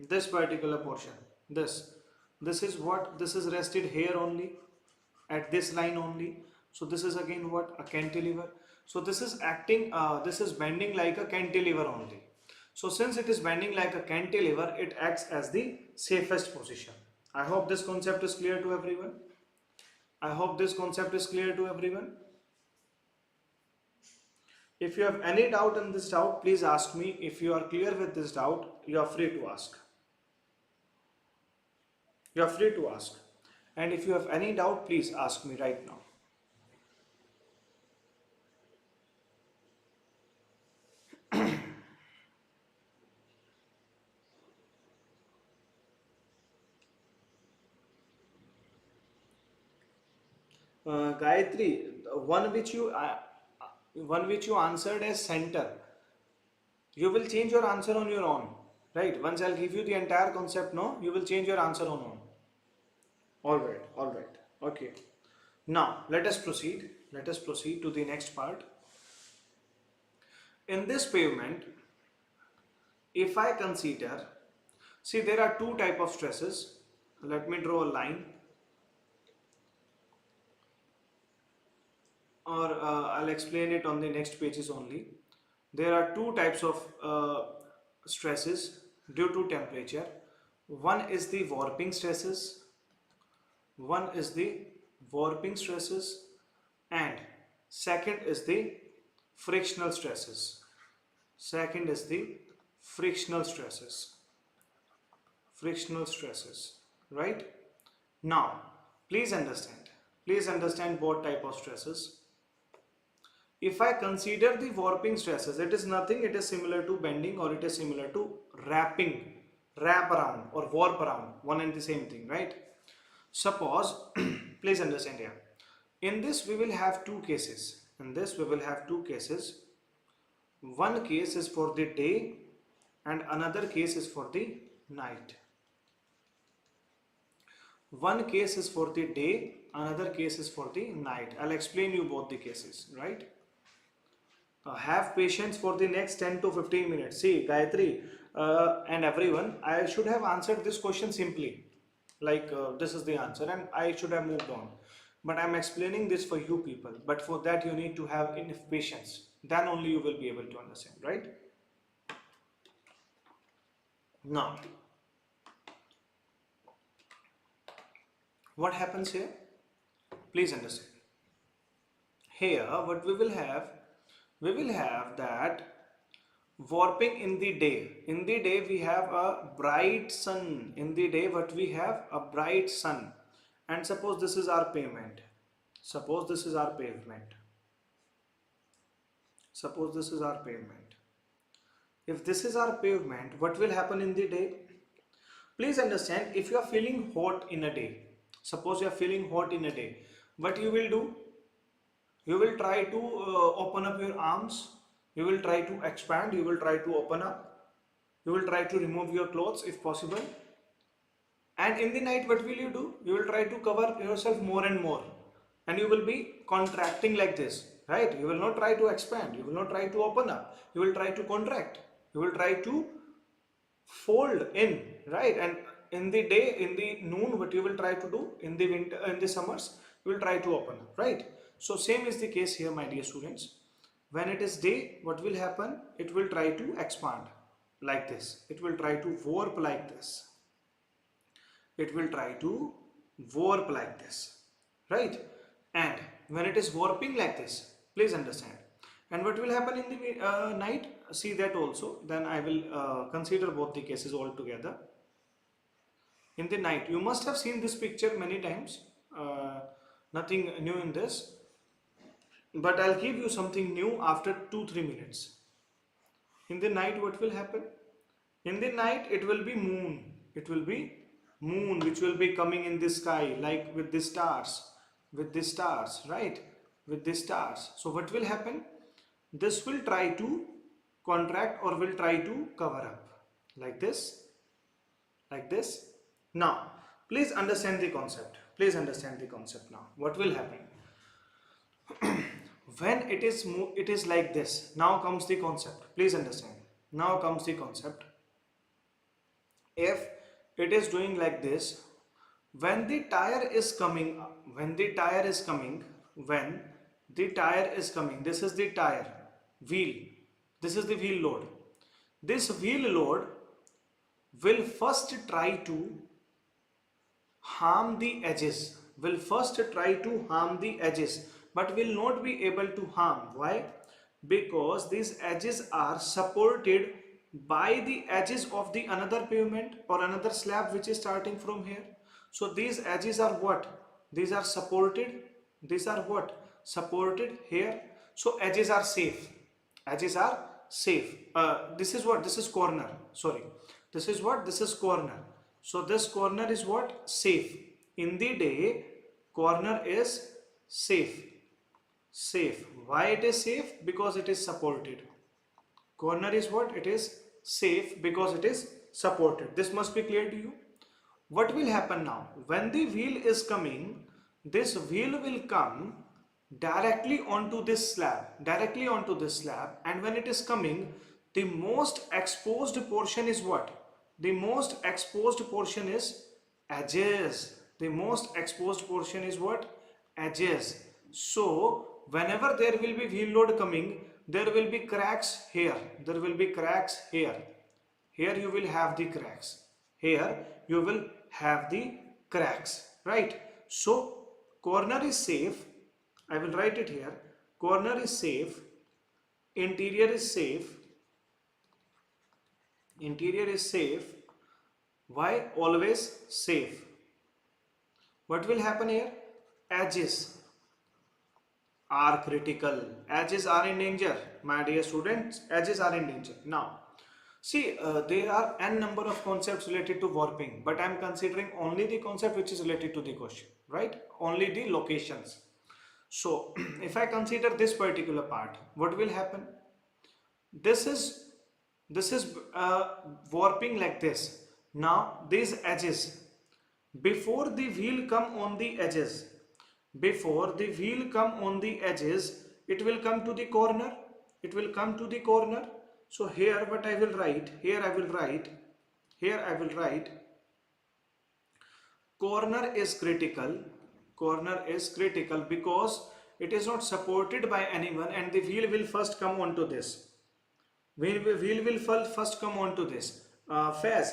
this particular portion, this is what, this is rested here only, at this line only. So this is again what, a cantilever. So this is acting, this is bending like a cantilever only. So since it is bending like a cantilever, it acts as the safest position. I hope this concept is clear to everyone. I hope this concept is clear to everyone. If you have any doubt in this doubt, please ask me. If you are clear with this doubt, you are free to ask. You are free to ask. And if you have any doubt, please ask me right now. Gayatri, one which you answered as center, you will change your answer on your own, right? Once I'll give you the entire concept, no, you will change your answer on own. All right, okay. Now let us proceed. Let us proceed to the next part. In this pavement, if I consider, see there are two type of stresses. Let me draw a line. Or I'll explain it on the next pages only. There are two types of stresses due to temperature. One is the warping stresses. One is the warping stresses, and second is the frictional stresses. Second is the frictional stresses. Frictional stresses, right? Now, please understand both type of stresses. If I consider the warping stresses, it is nothing, it is similar to bending, or it is similar to wrap around or warp around, one and the same thing, right? Suppose, please understand here, in this we will have two cases. In this we will have two cases. One case is for the day and another case is for the night. One case is for the day, another case is for the night. I'll explain you both the cases, right? Have patience for the next 10 to 15 minutes. See, Gayatri and everyone, I should have answered this question simply. Like this is the answer and I should have moved on. But I'm explaining this for you people. But for that you need to have enough patience. Then only you will be able to understand, right? Now, what happens here? Please understand. Here what we will have that warping in the day. In the day we have a bright sun. In the day what we have? A bright sun. And suppose this is our pavement. Suppose this is our pavement. Suppose this is our pavement. If this is our pavement, what will happen in the day? Please understand, if you are feeling hot in a day, suppose you are feeling hot in a day, what you will do? You will try to open up your arms, you will try to expand, you will try to open up, you will try to remove your clothes if possible. And in the night what will you do? You will try to cover yourself more and more and you will be contracting like this, right? You will not try to expand, you will not try to open up, you will try to contract, you will try to fold in, right? And in the day, in the noon, what you will try to do, in the winter, in the summers, you will try to open up, right? So same is the case here, my dear students. When it is day, what will happen? It will try to expand like this. It will try to warp like this. It will try to warp like this, right? And when it is warping like this, please understand. And what will happen in the night? See that also. Then I will consider both the cases all together. In the night, you must have seen this picture many times. Nothing new in this. But I'll give you something new after 2-3 minutes. In the night, what will happen? In the night, it will be moon. It will be moon which will be coming in the sky, like with the stars, right? with the stars. So what will happen? This will try to contract or will try to cover up like this, like this. Now, please understand the concept. Please understand the concept now. What will happen? When it is like this. Now comes the concept. Please understand. Now comes the concept. If it is doing like this, when the tire is coming, when the tire is coming, this is the tire, wheel, this is the wheel load. This wheel load will first try to harm the edges, but will not be able to harm. Why? Because these edges are supported by the edges of the another pavement or another slab which is starting from here. So these edges are what? These are supported. These are what? Supported here. So edges are safe. Edges are safe. This is what? This is corner. Sorry. This is what? This is corner. So this corner is what? Safe. In the day, corner is safe. Safe. Why it is safe? Because it is supported. Corner is what? It is safe because it is supported. This must be clear to you. What will happen now? When the wheel is coming, this wheel will come directly onto this slab, and when it is coming, the most exposed portion is what? The most exposed portion is edges. The most exposed portion is what? Edges. So whenever there will be wheel load coming, there will be cracks here. There will be cracks here. Here you will have the cracks. Here you will have the cracks. Right? So corner is safe. I will write it here. Corner is safe. Interior is safe. Interior is safe. Why? Always safe. What will happen here? Edges are critical. Edges are in danger. My dear students, edges are in danger. Now, see, there are n number of concepts related to warping, but I am considering only the concept which is related to the question, right? Only the locations. So, if I consider this particular part, what will happen? This is warping like this. Now, these edges, before the wheel come on the edges, it will come to the corner. So here what I will write? Here I will write corner is critical. Corner is critical because it is not supported by anyone, and the wheel will first come onto this. Wheel will first come onto this. Phase,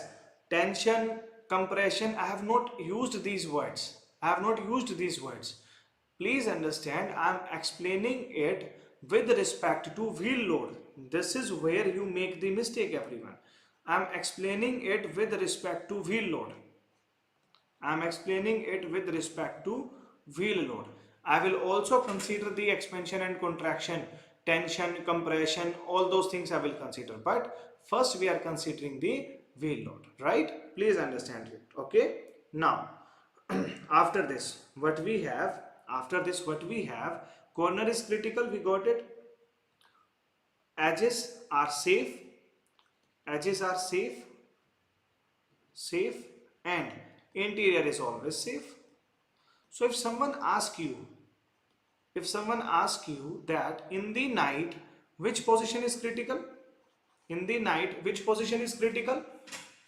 tension, compression, I have not used these words. Please understand, I am explaining it with respect to wheel load. This is where you make the mistake, everyone. I am explaining it with respect to wheel load. I will also consider the expansion and contraction, tension, compression, all those things I will consider. But first we are considering the wheel load, right? Please understand it. Okay. Now, after this, what we have? Corner is critical. We got it. Edges are safe. And interior is always safe. So if someone asks you that in the night which position is critical?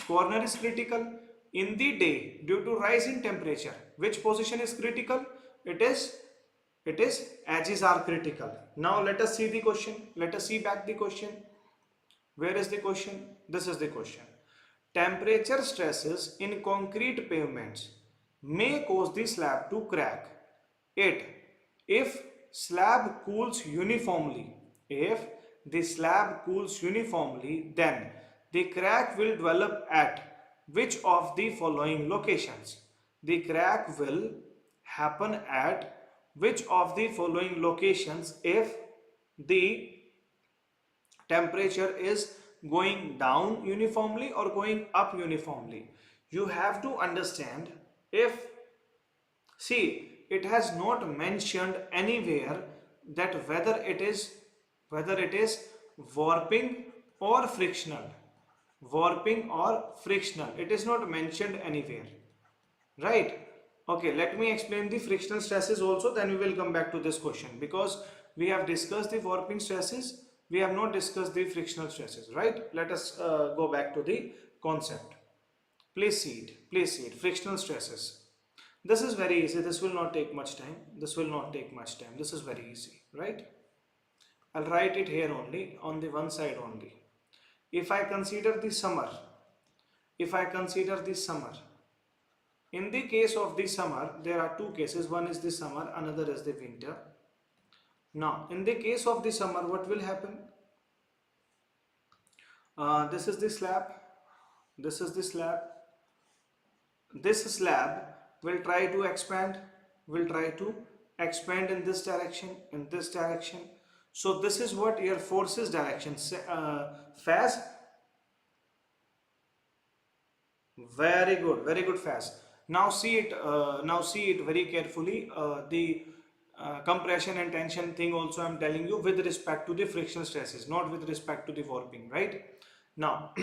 Corner is critical. In the day, due to rise in temperature, which position is critical? It is edges are critical. Now let us see the question. Let us see back the question. Where is the question? This is the question. Temperature stresses in concrete pavements may cause the slab to crack. If slab cools uniformly, then the crack will develop at which of the following locations? The crack will happen at which of the following locations if the temperature is going down uniformly or going up uniformly? You have to understand, it has not mentioned anywhere that whether it is warping or frictional. Warping or frictional, it is not mentioned anywhere, right? Okay, let me explain the frictional stresses also, then we will come back to this question, because we have discussed the warping stresses, we have not discussed the frictional stresses, right? Let us go back to the concept. Please see it, frictional stresses. This is very easy, this will not take much time, this is very easy, right? I'll write it here only, on the one side only. If I consider the summer, if I consider the summer, in the case of the summer, there are two cases. One is the summer, another is the winter. Now, in the case of the summer, what will happen? This is the slab. This is the slab. This slab will try to expand. Will try to expand in this direction. In this direction. So this is what your forces direction. Phase. Very good, very good, Faz. Now see it. Now see it very carefully. The compression and tension thing also I'm telling you with respect to the frictional stresses, not with respect to the warping, right? Now,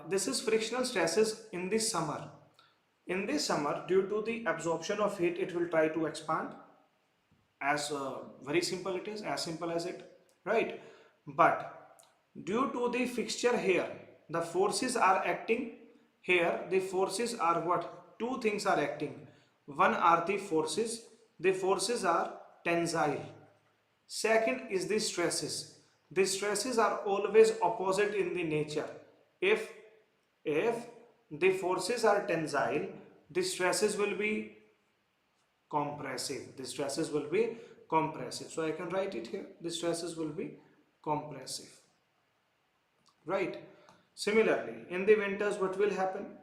this is frictional stresses in the summer. In the summer, due to the absorption of heat, it will try to expand. As very simple it is, as simple as it, right? But due to the fixture here, the forces are acting here. The forces are what? Two things are acting. One are the forces are tensile. Second is the stresses. The stresses are always opposite in the nature. If the forces are tensile, the stresses will be compressive. The stresses will be compressive. So I can write it here. The stresses will be compressive. Right? Similarly, in the winters, what will happen?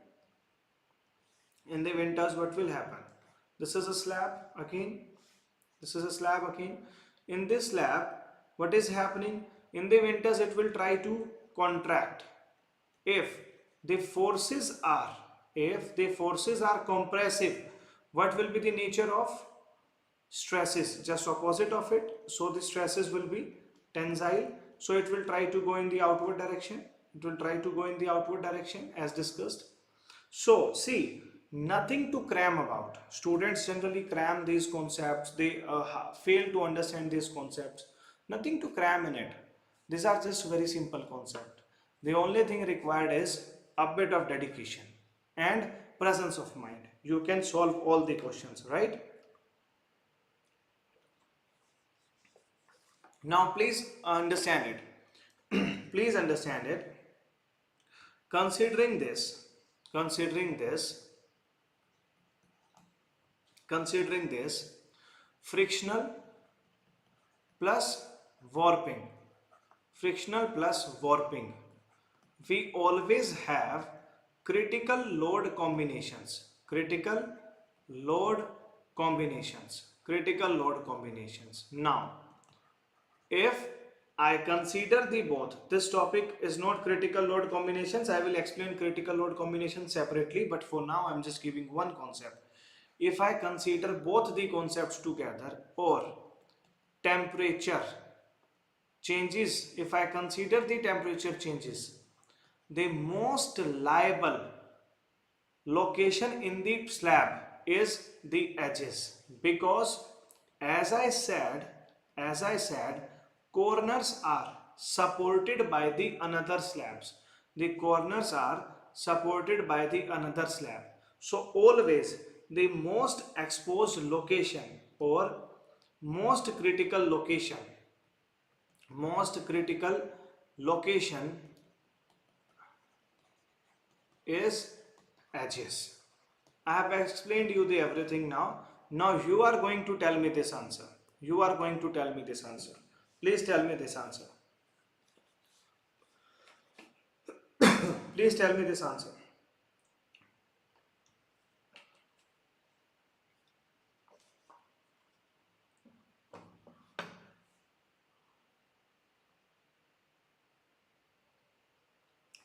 In the winters, what will happen? This is a slab again. This is a slab again. In this slab, what is happening? In the winters, it will try to contract. If the forces are compressive, what will be the nature of stresses? Just opposite of it. So the stresses will be tensile. So it will try to go in the outward direction. It will try to go in the outward direction as discussed. So see, nothing to cram about. Students generally cram these concepts. They fail to understand these concepts. Nothing to cram in it. These are just very simple concepts. The only thing required is a bit of dedication and presence of mind. You can solve all the questions, right? Now please understand it. Please understand it. Considering this, frictional plus warping, we always have critical load combinations. Now, if I consider the both, this topic is not critical load combinations. I will explain critical load combinations separately, but for now I'm just giving one concept. If I consider both the concepts together, or temperature changes, if I consider the temperature changes, the most liable location in the slab is the edges, because as I said, corners are supported by the another slabs. The corners are supported by the another slab. So always the most exposed location, or most critical location is edges. I have explained you the everything now. Now you are going to tell me this answer. Please tell me this answer. Please tell me this answer.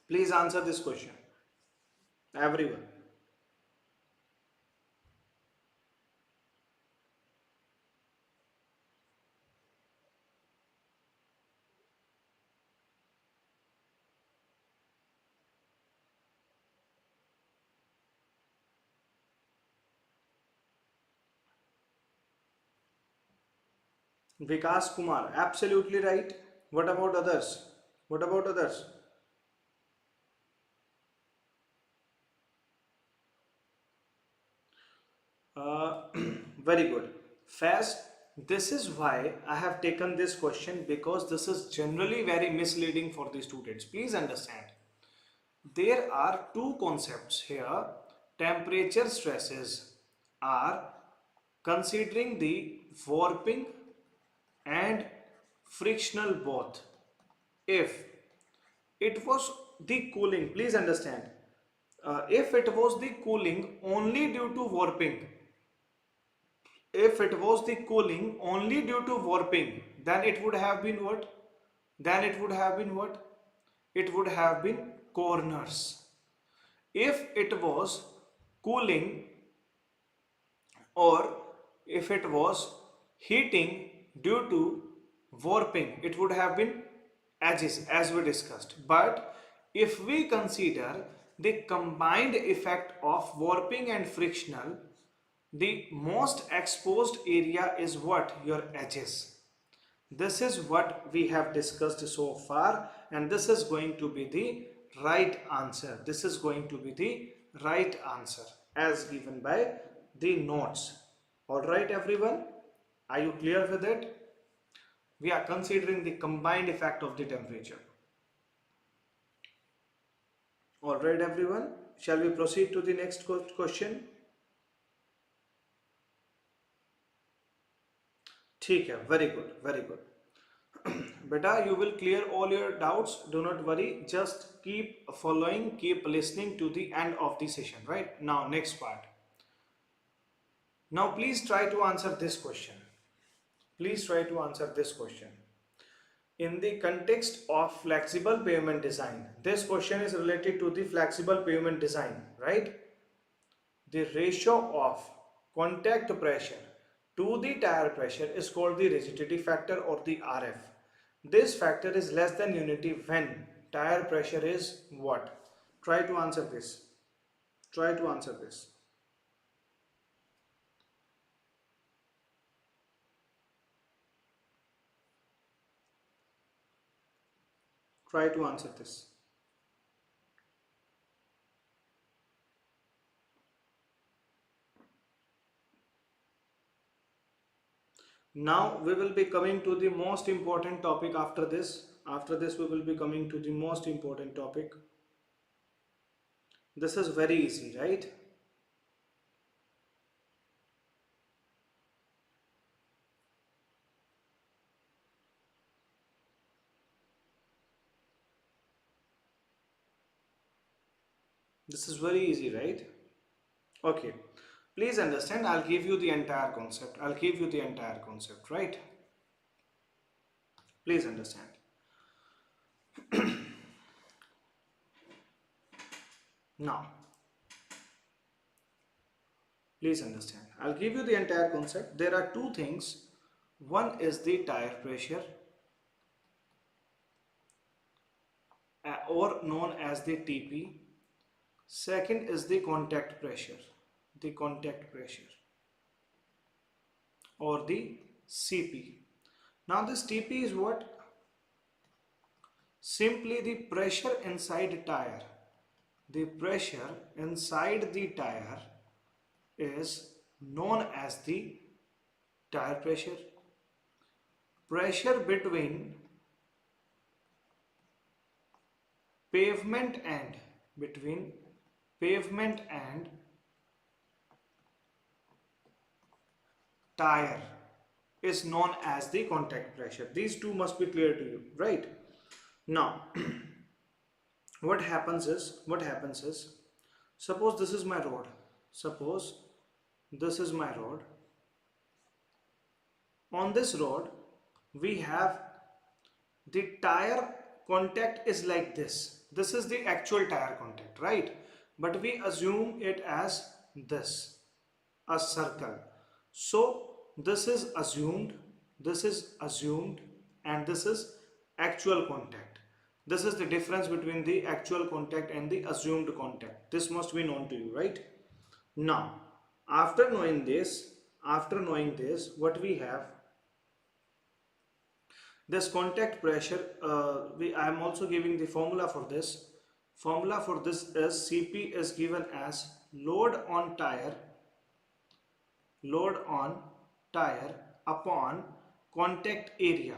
Please answer this question. Everyone. Vikas Kumar, absolutely right. What about others? What about others? Uh, very good. Fast. This is why I have taken this question because this is generally very misleading for the students. Please understand. There are two concepts here. Temperature stresses are considering the warping and frictional both. If it was the cooling, please understand. If it was the cooling only due to warping, if it was the cooling only due to warping, then it would have been what? Then it would have been what? It would have been corners. If it was cooling or if it was heating due to warping, it would have been edges as we discussed. But if we consider the combined effect of warping and frictional, the most exposed area is what? Your edges. This is what we have discussed so far, and this is going to be the right answer. This is going to be the right answer as given by the notes. Alright everyone, are you clear with it? We are considering the combined effect of the temperature. Alright everyone, shall we proceed to the next question? ठीक है, very good, very good. Beta, you will clear all your doubts. Do not worry. Just keep following, keep listening to the end of the session. Right now, next part. Now, please try to answer this question. Please try to answer this question. In the context of flexible pavement design, this question is related to the flexible pavement design, right? The ratio of contact pressure to the tire pressure is called the rigidity factor or the RF. This factor is less than unity when tire pressure is what? Try to answer this. Try to answer this. Try to answer this. Now we will be coming to the most important topic after this. After this we will be coming to the most important topic. This is very easy, right? This is very easy, right? Okay. Please understand, I'll give you the entire concept. I'll give you the entire concept, right? Please understand. Now, please understand. I'll give you the entire concept. There are two things. One is the tire pressure or known as the TP. Second is the contact pressure. The contact pressure or the CP. Now this TP is what? Simply the pressure inside tire. The pressure inside the tire is known as the tire pressure. Pressure pavement and between pavement and tire is known as the contact pressure. These two must be clear to you, right? Now, what happens is, suppose this is my rod. Suppose this is my rod. On this rod, we have the tire contact is like this. This is the actual tire contact, right? But we assume it as this, a circle. So this is assumed, and this is actual contact. This is the difference between the actual contact and the assumed contact. This must be known to you, right? Now, after knowing this, what we have, This contact pressure, I am also giving the formula for this. Formula for this is Cp is given as load on tire upon contact area.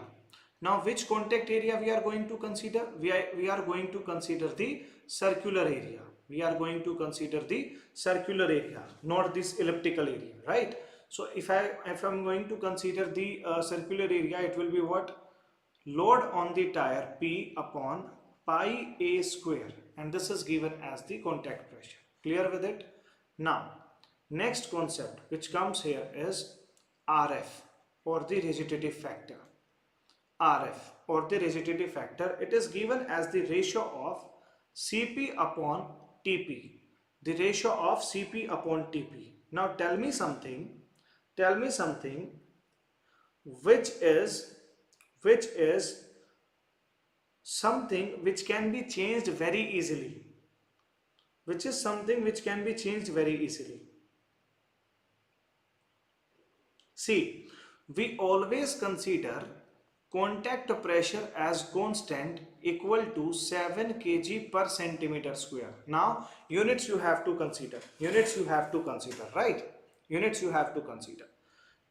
Now which contact area we are going to consider? We are going to consider the circular area. We are going to consider the circular area, not this elliptical area, right? So if I'm going to consider the circular area, it will be what? Load on the tire P upon pi a square, and this is given as the contact pressure. Clear with it? Now next concept which comes here is RF, or the rigidity factor. RF, or the rigidity factor, it is given as the ratio of Cp upon Tp. The ratio of Cp upon Tp. Now tell me something which is something which can be changed very easily. Which is something which can be changed very easily. See, we always consider contact pressure as constant equal to 7 kg per centimeter square. Now, units you have to consider, right? Units you have to consider.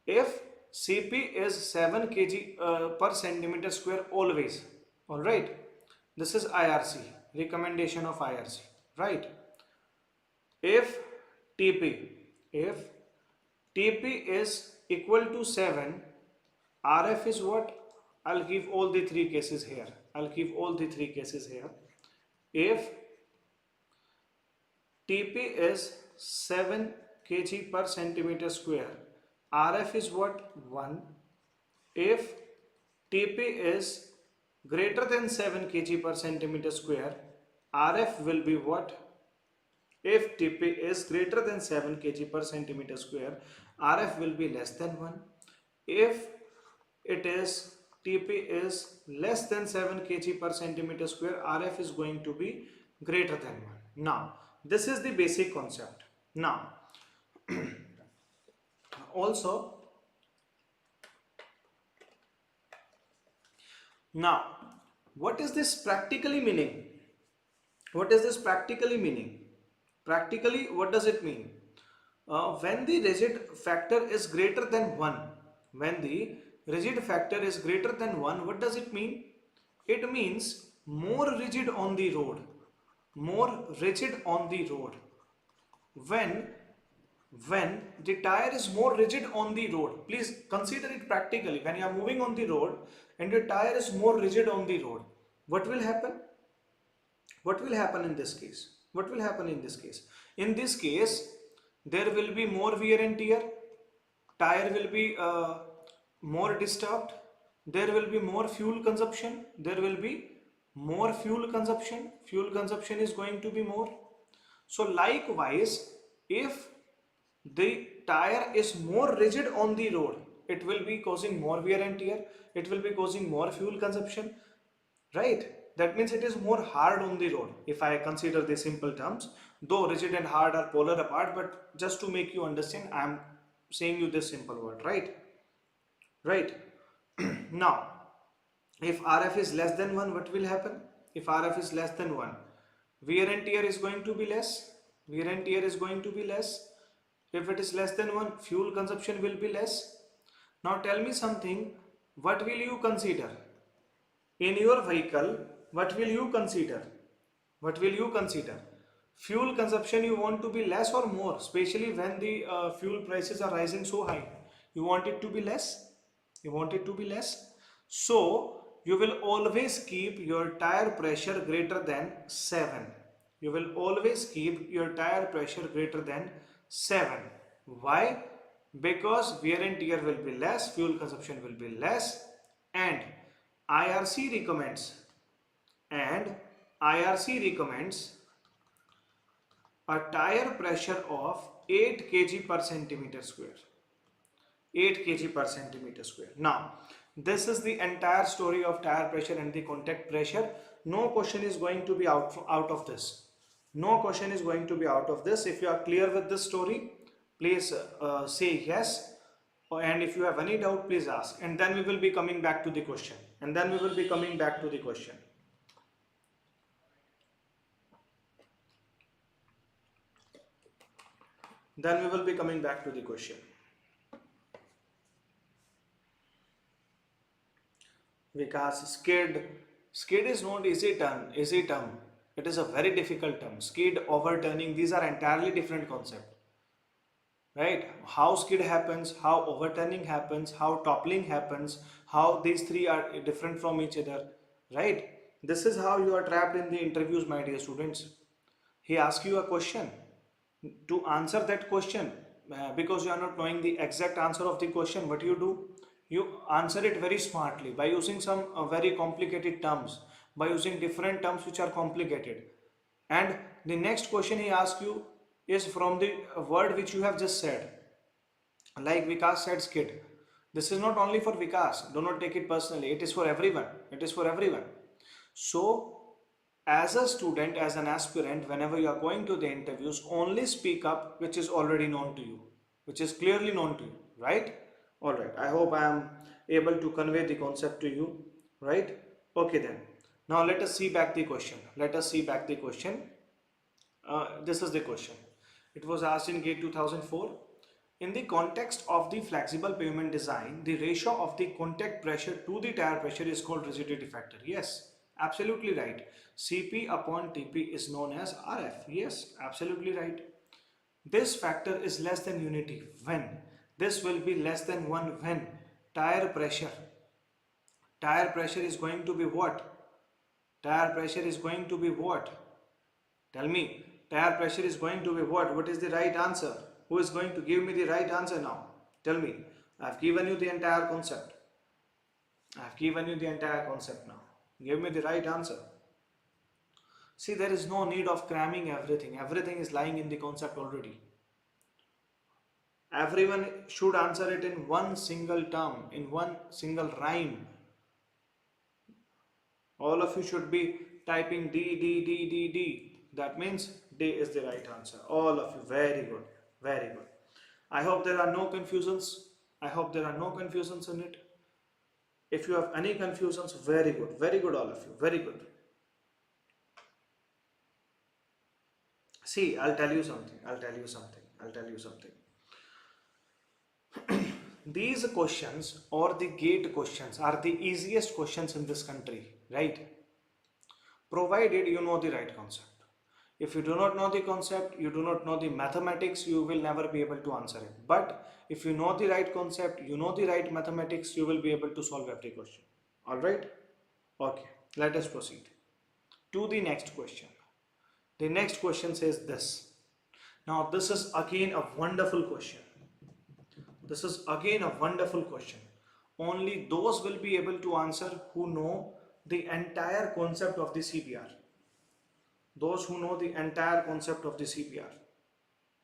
If Cp is 7 kg per centimeter square always, alright, this is IRC, recommendation of IRC, right? If Tp is equal to 7, RF is what? I'll give all the three cases here. If Tp is 7 kg per centimeter square, RF is what? 1. If Tp is greater than 7 kg per centimeter square, RF will be what? If Tp is greater than 7 kg per centimeter square, RF will be less than 1. If it is Tp is less than 7 kg per centimeter square, RF is going to be greater than 1. Now, this is the basic concept. Now, also, what is this practically meaning? Practically, what does it mean? When the rigid factor is greater than 1, what does it mean? It means more rigid on the road. When the tire is more rigid on the road, please consider it practically. When you are moving on the road and your tire is more rigid on the road, what will happen? What will happen in this case? In this case, there will be more wear and tear, tire will be more disturbed, there will be more fuel consumption, fuel consumption is going to be more. So likewise, if the tire is more rigid on the road, it will be causing more wear and tear, it will be causing more fuel consumption, right? That means it is more hard on the road. If I consider the simple terms, though rigid and hard are polar apart, but just to make you understand, I am saying you this simple word, right? Now, if RF is less than 1, what will happen? If RF is less than 1, wear and tear is going to be less. If it is less than 1, fuel consumption will be less. Now tell me something, what will you consider? In your vehicle, what will you consider? Fuel consumption you want to be less or more, especially when the fuel prices are rising so high. You want it to be less? So you will always keep your tire pressure greater than 7. Why? Because wear and tear will be less, fuel consumption will be less, and IRC recommends a tire pressure of 8 kg per centimeter square. Now, this is the entire story of tire pressure and the contact pressure. No question is going to be out of this. If you are clear with this story, please say yes. And if you have any doubt, please ask. And then we will be coming back to the question. and then we will be coming back to the question. Then we will be coming back to the question. Because skid is not easy term. It is a very difficult term. Skid, overturning, these are entirely different concepts. Right? How skid happens, how overturning happens, how toppling happens, how these three are different from each other. Right? This is how you are trapped in the interviews, my dear students. He asks you a question. To answer that question, because you are not knowing the exact answer of the question, what you do? You answer it very smartly by using some very complicated terms, by using different terms which are complicated. And the next question he asks you is from the word which you have just said. Like Vikas said, skid. This is not only for Vikas. Do not take it personally. It is for everyone. It is for everyone. So, as a student, as an aspirant, whenever you are going to the interviews, only speak up which is already known to you, which is clearly known to you, right? All right. I hope I am able to convey the concept to you, right? Okay then. Now let us see back the question. Let us see back the question. This is the question. It was asked in GATE 2004. In the context of the flexible pavement design, the ratio of the contact pressure to the tire pressure is called rigidity factor. Yes, absolutely right. Cp upon Tp is known as Rf. Yes, absolutely right. This factor is less than unity when? This will be less than 1 when tire pressure. Tire pressure is going to be what? Tire pressure is going to be what? Tell me, tire pressure is going to be what? What is the right answer? Who is going to give me the right answer now? Tell me. I have given you the entire concept. I have given you the entire concept now. Give me the right answer. See, there is no need of cramming everything. Everything is lying in the concept already. Everyone should answer it in one single term, in one single rhyme. All of you should be typing D, D, D, D, D. That means D is the right answer. All of you. Very good. Very good. I hope there are no confusions. I hope there are no confusions in it. If you have any confusions, very good. Very good, all of you. Very good. See, I'll tell you something. I'll tell you something. I'll tell you something. These questions or the GATE questions are the easiest questions in this country, right? Provided you know the right concept. If you do not know the concept, you do not know the mathematics, you will never be able to answer it. But if you know the right concept, you know the right mathematics, you will be able to solve every question. Alright? Okay, let us proceed to the next question. The next question says this. Now this is again a wonderful question. This is again a wonderful question. Only those will be able to answer who know the entire concept of the CPR. Those who know the entire concept of the CPR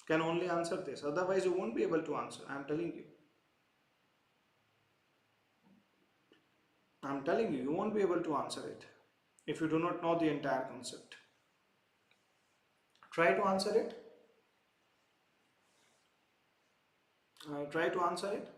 can only answer this. Otherwise, you won't be able to answer. I am telling you. I am telling you, you won't be able to answer it if you do not know the entire concept. Try to answer it. Try to answer it.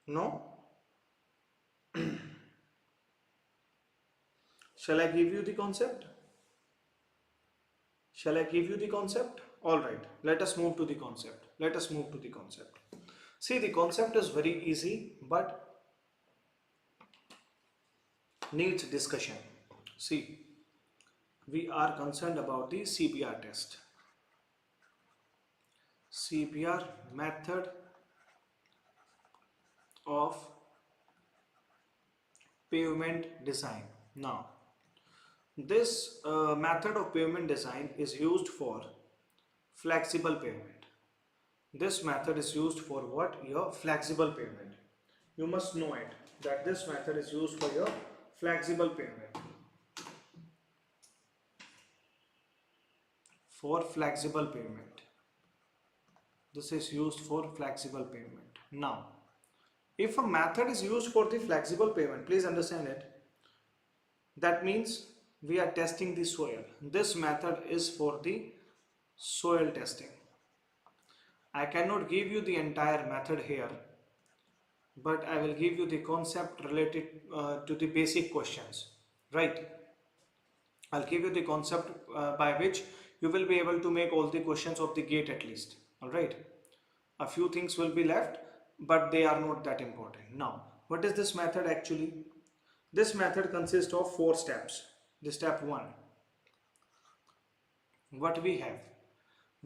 No? Shall I give you the concept? Shall I give you the concept? Alright, let us move to the concept. Let us move to the concept. See, the concept is very easy but needs discussion. See, we are concerned about the CPR test. CPR method of pavement design. Now, this method of pavement design is used for flexible pavement. This method is used for what? Your flexible pavement. You must know it that this method is used for your flexible pavement. For flexible pavement. This is used for flexible pavement. Now, if a method is used for the flexible pavement, please understand it. That means we are testing the soil. This method is for the soil testing. I cannot give you the entire method here, but I will give you the concept related to the basic questions, right? I'll give you the concept by which you will be able to make all the questions of the gate at least, all right? A few things will be left, but they are not that important. Now, what is this method actually? This method consists of 4 steps. The step 1, what we have?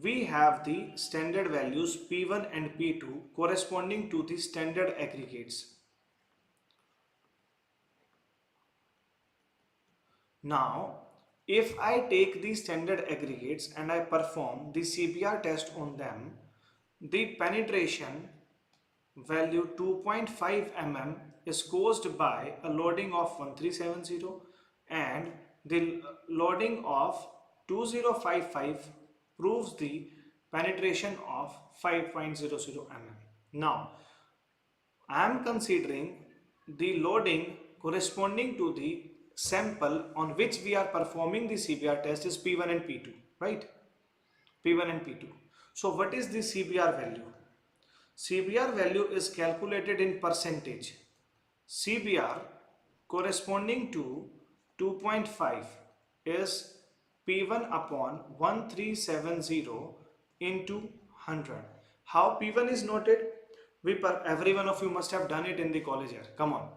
We have the standard values P1 and P2 corresponding to the standard aggregates. Now, if I take these standard aggregates and I perform the CBR test on them, the penetration value 2.5 mm is caused by a loading of 1370 and the loading of 2055 proves the penetration of 5.00 mm. Now, I am considering the loading corresponding to the sample on which we are performing the CBR test is P1 and P2, right? P1 and P2. So what is the CBR value? CBR value is calculated in percentage. CBR corresponding to 2.5 is P1 upon 1370 into 100. How P1 is noted? Every one of you must have done it in the college year. Come on.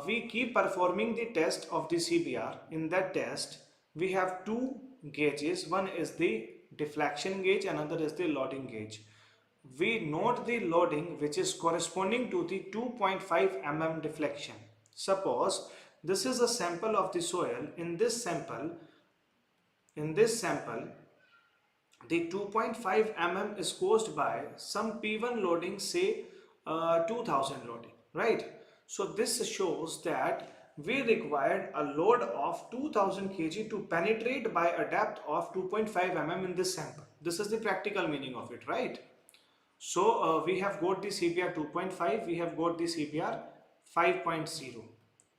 We keep performing the test of the CBR. In that test, we have 2 gauges. One is the deflection gauge, another is the loading gauge. We note the loading which is corresponding to the 2.5 mm deflection. Suppose this is a sample of the soil. In this sample, the 2.5 mm is caused by some P1 loading, say 2000 loading, right? So this shows that we required a load of 2000 kg to penetrate by a depth of 2.5 mm in this sample. This is the practical meaning of it, right? So we have got the CBR 2.5, we have got the CBR 5.0.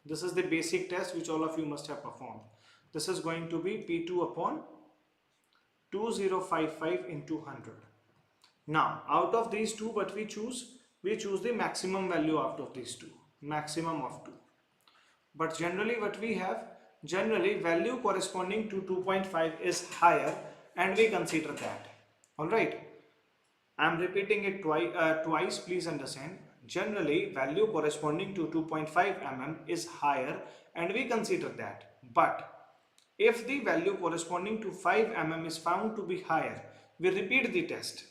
This is the basic test which all of you must have performed. This is going to be P2 upon 2055 into 100. Now, out of these two, what we choose? We choose the maximum value out of these two, maximum of 2. But generally what we have, generally value corresponding to 2.5 is higher and we consider that. Alright, I am repeating it twice, please understand. Generally value corresponding to 2.5 mm is higher and we consider that. But if the value corresponding to 5 mm is found to be higher, we repeat the test.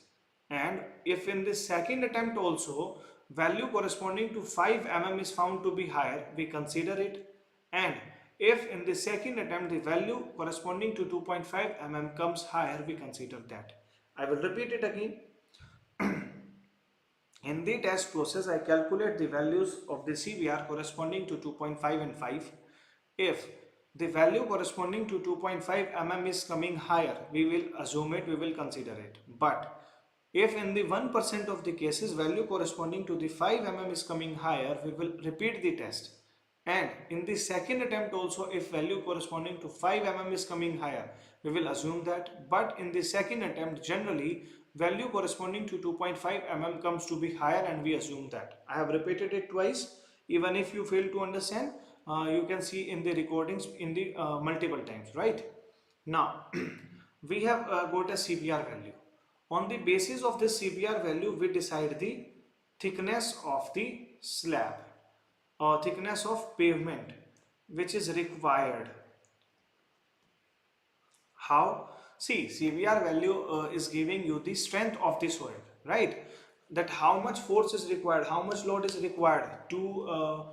And if in the second attempt also value corresponding to 5 mm is found to be higher, we consider it. And if in the second attempt the value corresponding to 2.5 mm comes higher, we consider that. I will repeat it again. In the test process, I calculate the values of the CBR corresponding to 2.5 and 5. If the value corresponding to 2.5 mm is coming higher, we will assume it, we will consider it. But if in the 1% of the cases value corresponding to the 5 mm is coming higher, we will repeat the test. And in the second attempt also, if value corresponding to 5 mm is coming higher, we will assume that. But in the second attempt, generally value corresponding to 2.5 mm comes to be higher and we assume that. I have repeated it twice. Even if you fail to understand, you can see in the recordings in the multiple times, right? Now we have got a CBR value. On the basis of this CBR value, we decide the thickness of the slab or thickness of pavement which is required. How? See, CBR value is giving you the strength of the soil, right? That how much force is required, how much load is required to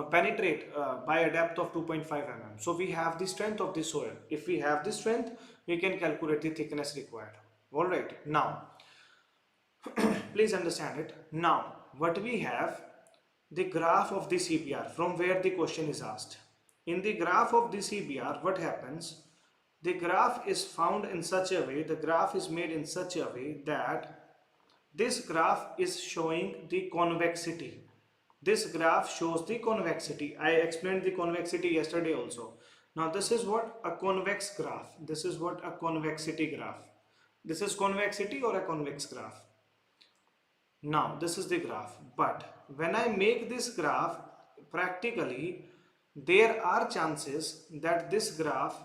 penetrate by a depth of 2.5 mm. So we have the strength of the soil. If we have the strength, we can calculate the thickness required. Alright, now please understand it. Now what we have, the graph of the CBR from where the question is asked. In the graph of the CBR, what happens? The graph is found in such a way, the graph is made in such a way that this graph is showing the convexity. This graph shows the convexity. I explained the convexity yesterday also. Now this is what a convex graph. This is what a convexity graph. This is convexity or a convex graph. Now this is the graph. But when I make this graph practically, there are chances that this graph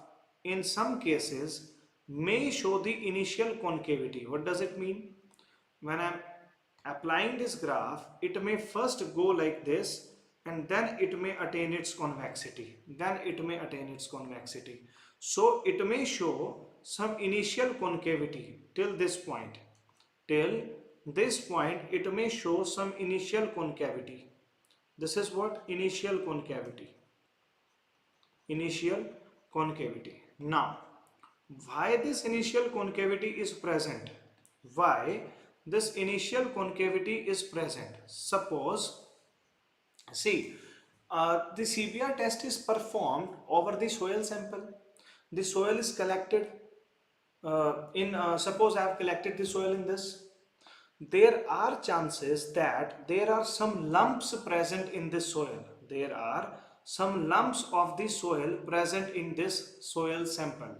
in some cases may show the initial concavity. What does it mean? When I'm applying this graph, it may first go like this and then it may attain its convexity. Then it may attain its convexity. So it may show some initial concavity till this point. Till this point, it may show some initial concavity. This is what initial concavity. Initial concavity. Now, why this initial concavity is present? Why this initial concavity is present? Suppose, see, the CBR test is performed over the soil sample. The soil is collected suppose I have collected the soil in this. There are chances that there are some lumps present in this soil. There are some lumps of the soil present in this soil sample.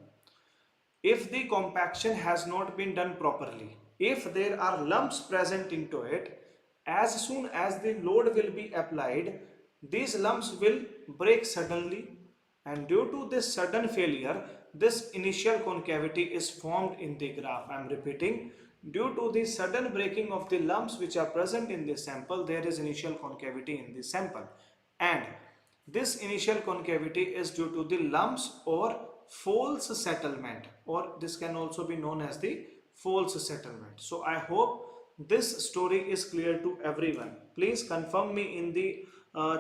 If the compaction has not been done properly, if there are lumps present into it, as soon as the load will be applied, these lumps will break suddenly, and due to this sudden failure, this initial concavity is formed in the graph. I am repeating, due to the sudden breaking of the lumps which are present in this sample, there is initial concavity in this sample, and this initial concavity is due to the lumps or false settlement, or this can also be known as the false settlement. So I hope this story is clear to everyone. Please confirm me in the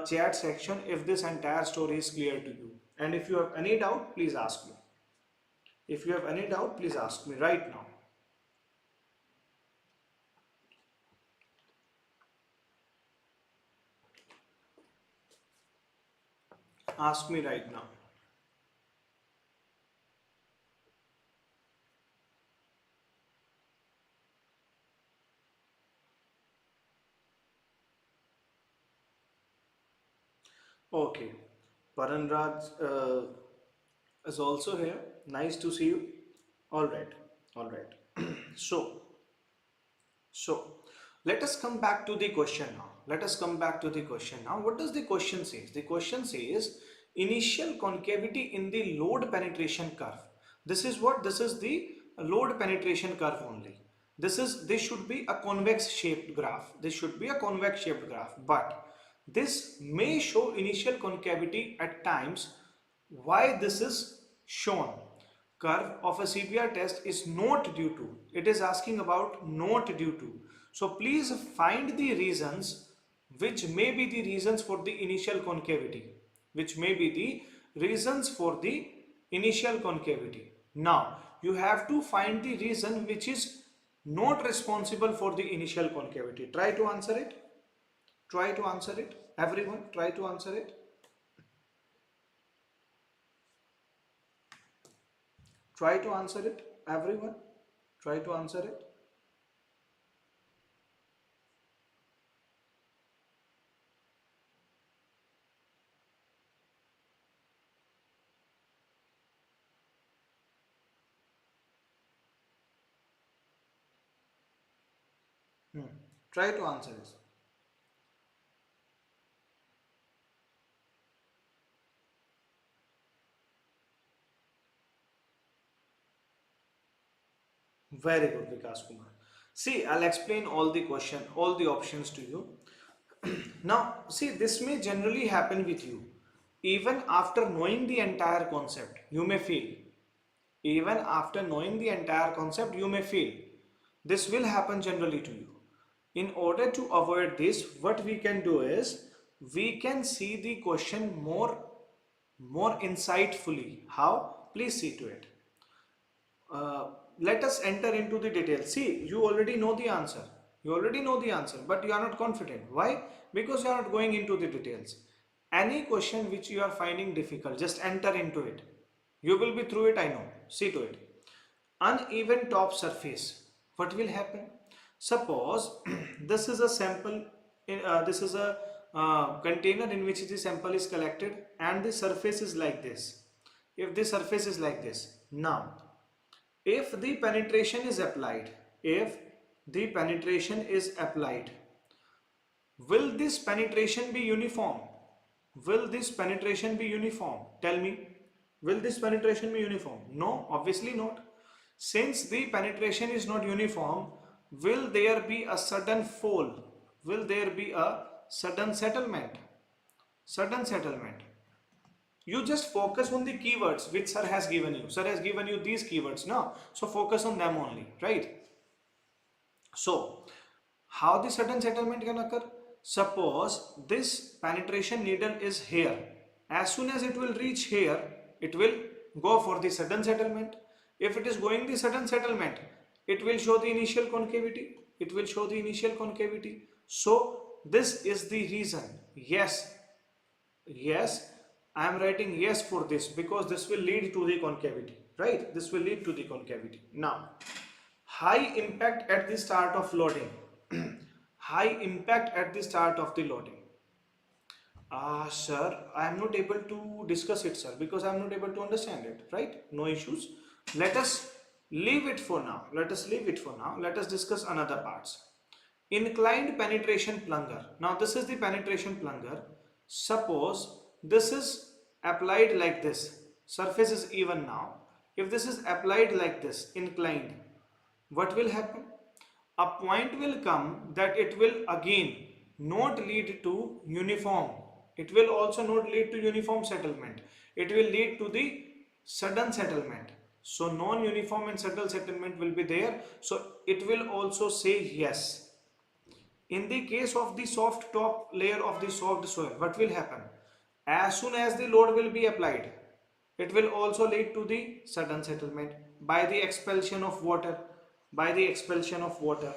chat section if this entire story is clear to you, and if you have any doubt, please ask me. If you have any doubt, please ask me right now. Ask me right now. Okay, Paranraj is also here. Nice to see you. All right, all right. So, so let us come back to the question now. Let us come back to the question now. What does the question say? The question says initial concavity in the load penetration curve. This is what? This is the load penetration curve only. This should be a convex shaped graph. This should be a convex shaped graph, but this may show initial concavity at times. Why this is shown? Curve of a CBR test is not due to. It is asking about not due to. So please find the reasons which may be the reasons for the initial concavity. Which may be the reasons for the initial concavity. Now you have to find the reason which is not responsible for the initial concavity. Try to answer it. Try to answer it. Everyone, try to answer it. Try to answer it. Everyone, try to answer it. Try to answer this. Very good, Vikas Kumar. See, I'll explain all the question, all the options to you. Now, see, this may generally happen with you. Even after knowing the entire concept, you may feel. Even after knowing the entire concept, you may feel. This will happen generally to you. In order to avoid this, what we can do is, we can see the question more insightfully. How? Please see to it. Let us enter into the details. See, you already know the answer. You already know the answer, but you are not confident. Why? Because you are not going into the details. Any question which you are finding difficult, just enter into it. You will be through it, I know. See to it. Uneven top surface. What will happen? Suppose this is a sample. This is a container in which the sample is collected and the surface is like this. If the surface is like this, now if the penetration is applied, if the penetration is applied, will this penetration be uniform? Will this penetration be uniform? Tell me, will this penetration be uniform? No, obviously not. Since the penetration is not uniform, will there be a sudden fall? Will there be a sudden settlement? Sudden settlement. You just focus on the keywords which sir has given you. Sir has given you these keywords now. So focus on them only, right? So, how the sudden settlement can occur? Suppose this penetration needle is here. As soon as it will reach here, it will go for the sudden settlement. If it is going the sudden settlement, it will show the initial concavity. It will show the initial concavity. So, this is the reason. Yes, yes, I am writing yes for this because this will lead to the concavity, right? This will lead to the concavity. Now, high impact at the start of loading. High impact at the start of the loading. Sir, I am not able to discuss it, sir, because I am not able to understand it, right? No issues. Let us leave it for now. Let us leave it for now. Let us discuss another parts. Inclined penetration plunger. Now this is the penetration plunger. Suppose this is applied like this. Surface is even now. If this is applied like this, inclined, what will happen? A point will come that it will again not lead to uniform. It will also not lead to uniform settlement. It will lead to the sudden settlement. So non-uniform and sudden settlement will be there. So it will also say yes. In the case of the soft top layer of the soft soil, what will happen? As soon as the load will be applied, it will also lead to the sudden settlement by the expulsion of water. By the expulsion of water.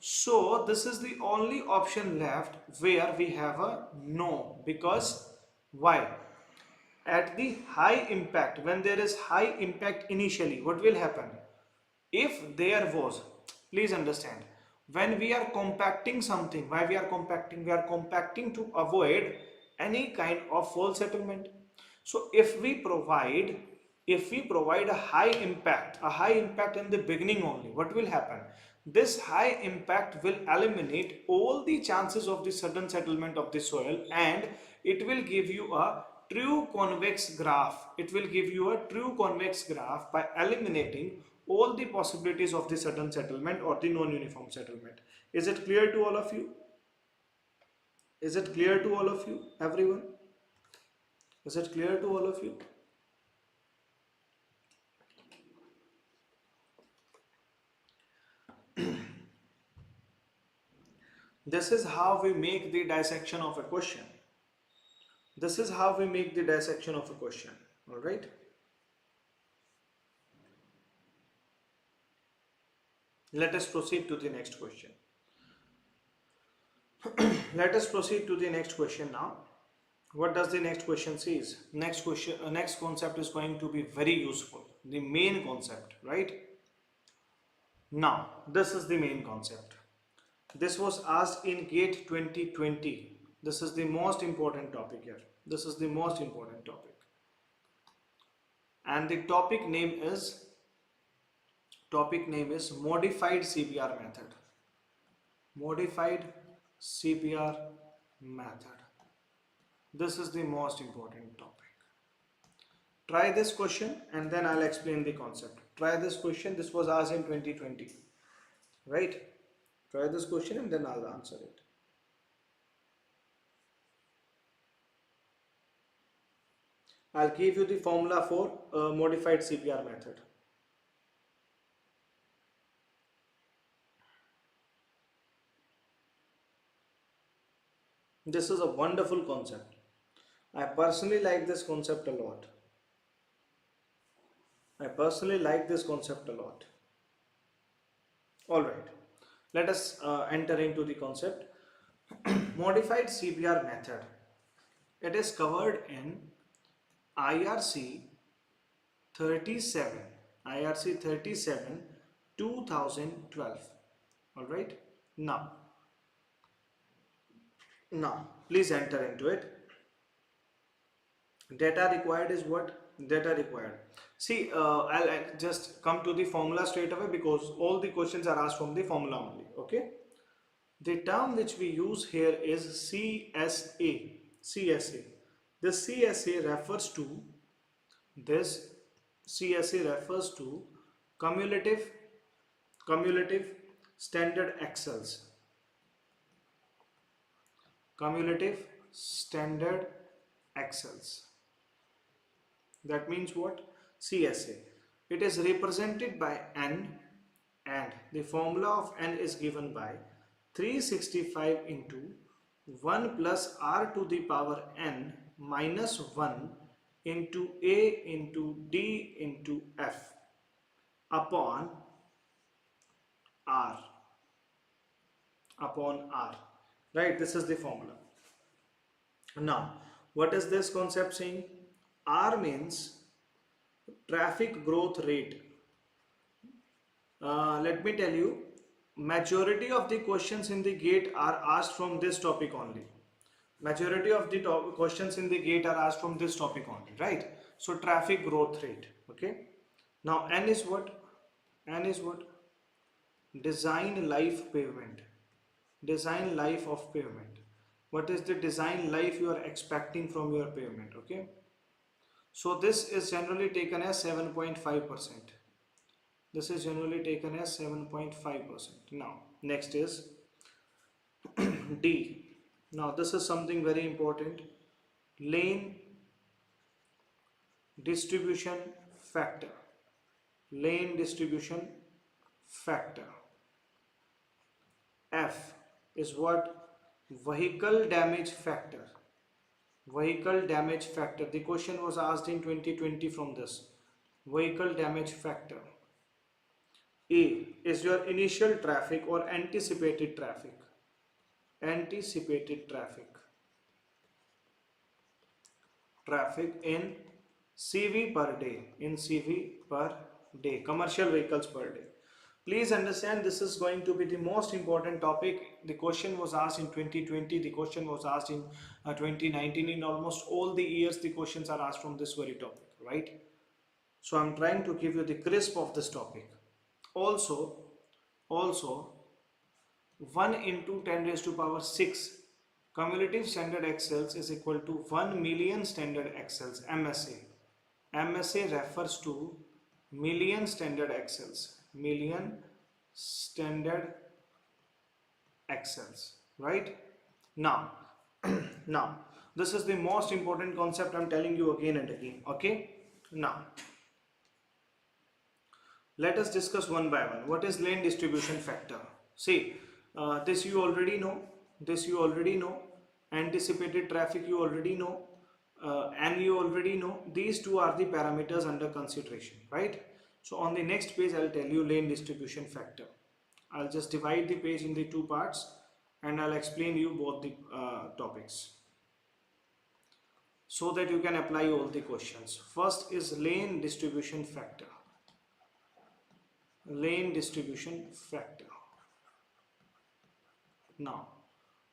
So this is the only option left where we have a no. Because why? At the high impact, when there is high impact initially, what will happen? If there was, please understand, when we are compacting something, why we are compacting? We are compacting to avoid any kind of fall settlement. So if we provide a high impact in the beginning only, what will happen? This high impact will eliminate all the chances of the sudden settlement of the soil, and it will give you a true convex graph. It will give you a true convex graph by eliminating all the possibilities of the sudden settlement or the non-uniform settlement. Is it clear to all of you? Is it clear to all of you, everyone? Is it clear to all of you? This is how we make the dissection of a question. This is how we make the dissection of a question. All right. Let us proceed to the next question. Let us proceed to the next question now. What does the next question says? Next question, next concept is going to be very useful. The main concept, right? Now, this is the main concept. This was asked in GATE 2020. This is the most important topic here. This is the most important topic. And the topic name is modified CBR method. Modified CBR method. This is the most important topic. Try this question and then I'll explain the concept. Try this question. This was asked in 2020. Right? Try this question and then I'll answer it. I'll give you the formula for modified CBR method. This is a wonderful concept. I personally like this concept a lot. I personally like this concept a lot. Alright, let us enter into the concept. Modified CBR method. It is covered in IRC 37, 2012. Alright, now Now, please enter into it. Data required is what? Data required. See, I'll just come to the formula straight away because all the questions are asked from the formula only. Okay. The term which we use here is CSA. CSA. This CSA refers to this CSA refers to cumulative cumulative standard accels. Cumulative standard accels. That means what? CSA. It is represented by N, and the formula of N is given by 365 into 1 plus R to the power N minus 1 into A into D into F upon R. Upon R. Right, this is the formula. Now, what is this concept saying? R means traffic growth rate. Let me tell you, majority of the questions in the gate are asked from this topic only. Majority of the questions in the gate are asked from this topic only, right? So traffic growth rate, okay? Now N is what? N is what? Design life pavement. Design life of pavement. What is the design life you are expecting from your pavement, okay? So this is generally taken as 7.5%. This is generally taken as 7.5%. Now, next is D. Now, this is something very important. Lane distribution factor. Lane distribution factor. F is what? Vehicle damage factor. Vehicle damage factor. The question was asked in 2020 from this. Vehicle damage factor. A is your initial traffic or anticipated traffic. Anticipated traffic. Traffic in CV per day. In CV per day. Commercial vehicles per day. Please understand, this is going to be the most important topic. The question was asked in 2020. The question was asked in 2019. In almost all the years, the questions are asked from this very topic, right? So I'm trying to give you the crisp of this topic. Also 1 into 10 raised to power 6 cumulative standard accels is equal to 1 million standard accels, MSA. MSA refers to million standard accels. Million standard accels, right? Now, now this is the most important concept I'm telling you again and again, okay? Now, let us discuss one by one. What is lane distribution factor? See, this you already know. This you already know. Anticipated traffic you already know. And you already know. These two are the parameters under consideration, right? So on the next page, I'll tell you lane distribution factor. I'll just divide the page in the two parts and I'll explain you both the topics so that you can apply all the questions. First is lane distribution factor. Lane distribution factor. Now,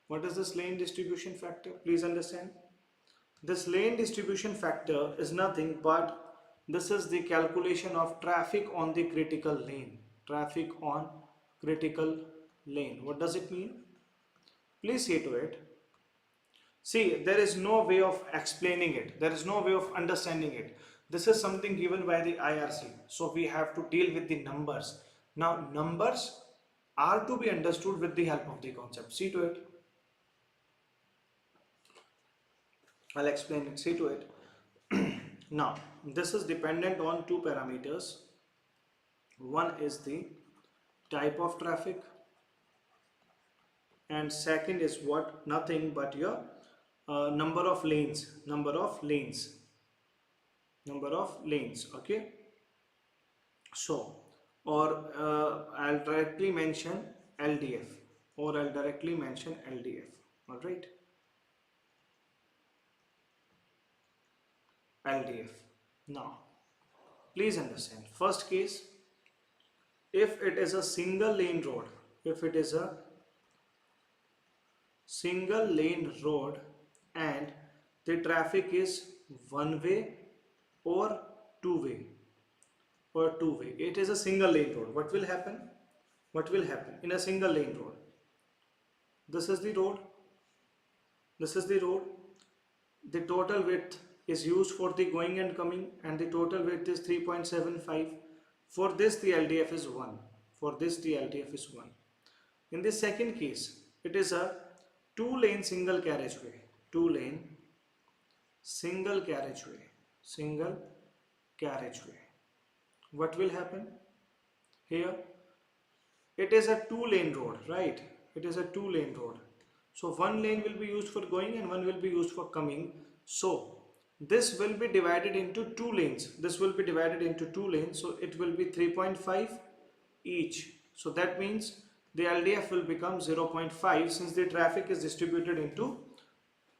what is this lane distribution factor? Please understand. This lane distribution factor is nothing but this is the calculation of traffic on the critical lane. Traffic on critical lane. What does it mean? Please see to it. See, there is no way of explaining it. There is no way of understanding it. This is something given by the IRC. So we have to deal with the numbers. Now, numbers are to be understood with the help of the concept. See to it. I'll explain it. See to it. Now, this is dependent on two parameters. One is the type of traffic and second is what? Nothing but your number of lanes. Okay. So, or I'll directly mention LDF. All right. LDF. Now, please understand. First case, if it is a single lane road, if it is a single lane road and the traffic is one way or two way. It is a single lane road. What will happen? What will happen in a single lane road? This is the road. This is the road. The total width is used for the going and coming, and the total width is 3.75. For this the LDF is 1. For this the LDF is 1. In the second case, it is a two-lane single carriageway. Two-lane single carriageway. Single carriageway. What will happen here? It is a two-lane road, right? It is a two-lane road. So one lane will be used for going and one will be used for coming. So this will be divided into two lanes. This will be divided into two lanes. So it will be 3.5 each. So that means the LDF will become 0.5 since the traffic is distributed into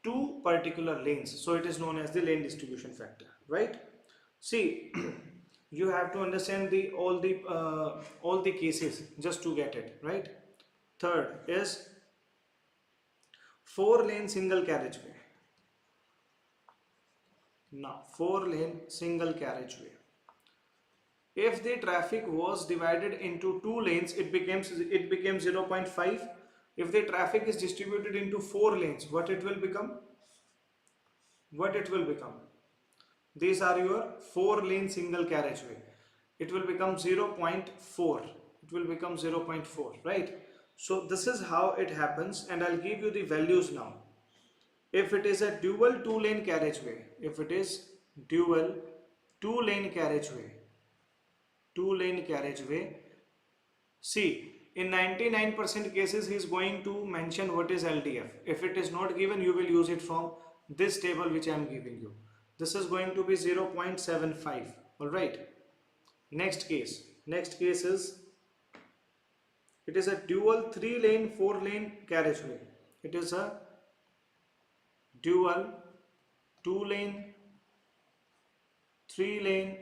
two particular lanes. So it is known as the lane distribution factor, right? See, you have to understand all the cases just to get it, right? Third is four-lane single carriageway. Now, four-lane single carriageway. If the traffic was divided into two lanes, it became 0.5. If the traffic is distributed into four lanes, what it will become? What it will become? These are your four-lane single carriageway. It will become 0.4. It will become 0.4, right? So this is how it happens, and I'll give you the values now. If it is a dual two-lane carriageway, if it is dual two-lane carriageway, see, in 99% cases he is going to mention what is LDF. If it is not given, you will use it from this table which I am giving you. This is going to be 0.75. All right. Next case is, it is a dual three-lane, four-lane carriageway. It is a dual two-lane, three-lane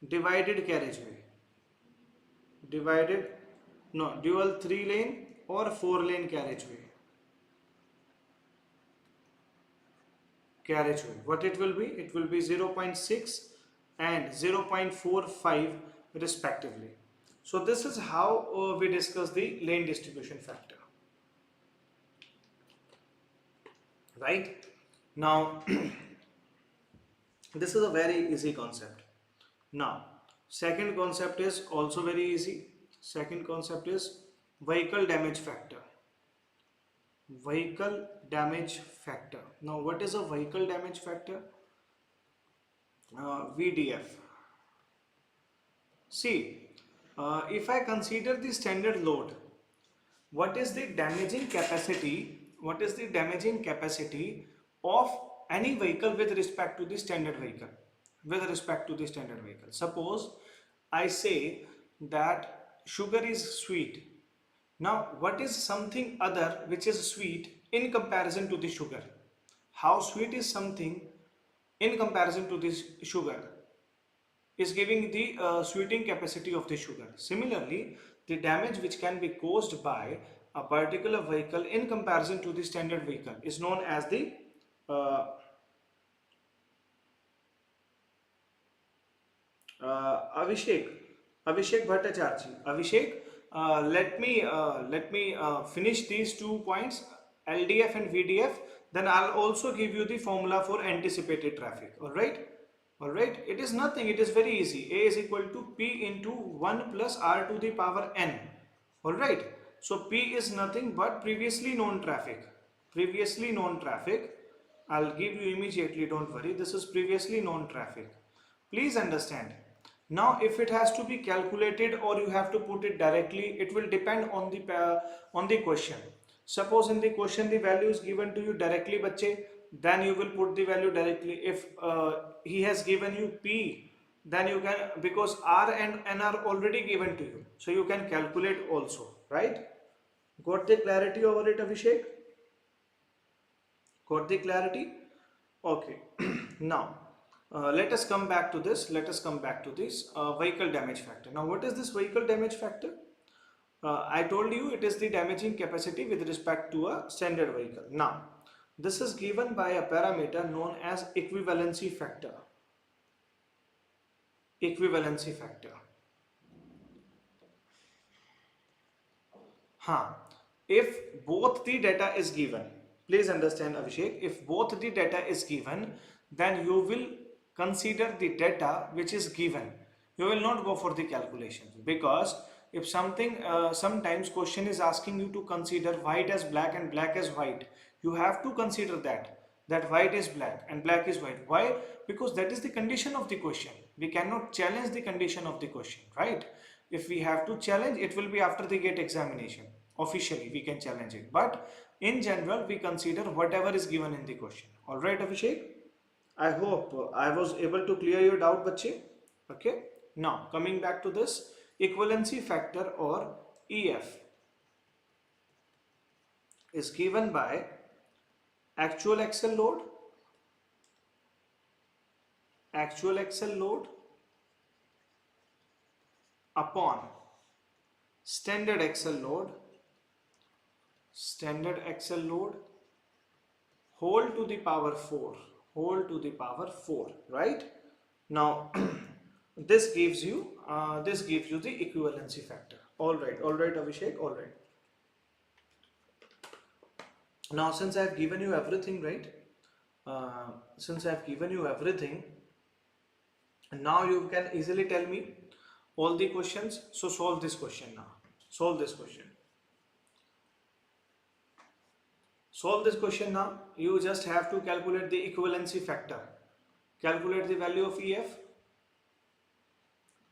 divided carriageway. Dual three-lane or four-lane carriageway. What it will be? It will be 0.6 and 0.45 respectively. So this is how we discuss the lane distribution factor. Right? Now, this is a very easy concept. Now, second concept is also very easy. Second concept is vehicle damage factor. Vehicle damage factor. Now, what is a vehicle damage factor? VDF. See, if I consider the standard load, what is the damaging capacity? What is the damaging capacity of any vehicle with respect to the standard vehicle? With respect to the standard vehicle. Suppose I say that sugar is sweet. Now, what is something other which is sweet in comparison to the sugar? How sweet is something in comparison to this sugar is giving the sweetening capacity of the sugar. Similarly, the damage which can be caused by a particular vehicle in comparison to the standard vehicle is known as the Abhishek Bhattacharya. Abhishek, let me finish these 2 points, LDF and VDF. Then I'll also give you the formula for anticipated traffic. All right. It is nothing. It is very easy. A is equal to P into 1 plus R to the power N. All right. So P is nothing but previously known traffic. Previously known traffic. I'll give you immediately. Don't worry. This is previously known traffic. Please understand. Now, if it has to be calculated or you have to put it directly, it will depend on the question. Suppose in the question the value is given to you directly, bache, then you will put the value directly. If he has given you P, then you can, because R and N are already given to you, so you can calculate also, right? Got the clarity over it, Abhishek? Got the clarity? Okay. Now, let us come back to this. Vehicle damage factor. Now, what is this vehicle damage factor? I told you it is the damaging capacity with respect to a standard vehicle. Now, this is given by a parameter known as equivalency factor. Equivalency factor. Huh. If both the data is given, please understand Abhishek, if both the data is given, then you will consider the data which is given. You will not go for the calculations, because if something, sometimes question is asking you to consider white as black and black as white, you have to consider that white is black and black is white. Why? Because that is the condition of the question. We cannot challenge the condition of the question, right? If we have to challenge, it will be after the GATE examination. Officially we can challenge it, but in general we consider whatever is given in the question. All right, Abhishek, I hope I was able to clear your doubt, bache. Okay, now coming back to this, equivalency factor or EF is given by actual axle load, actual axle load upon standard axle load, standard axle load whole to the power 4, whole to the power 4, right? Now this gives you the equivalency factor. All right, Abhishek, all right. Now since I have given you everything, right, since I have given you everything, now you can easily tell me all the questions. So solve this question now. Solve this question. Solve this question now. You just have to calculate the equivalency factor. Calculate the value of EF.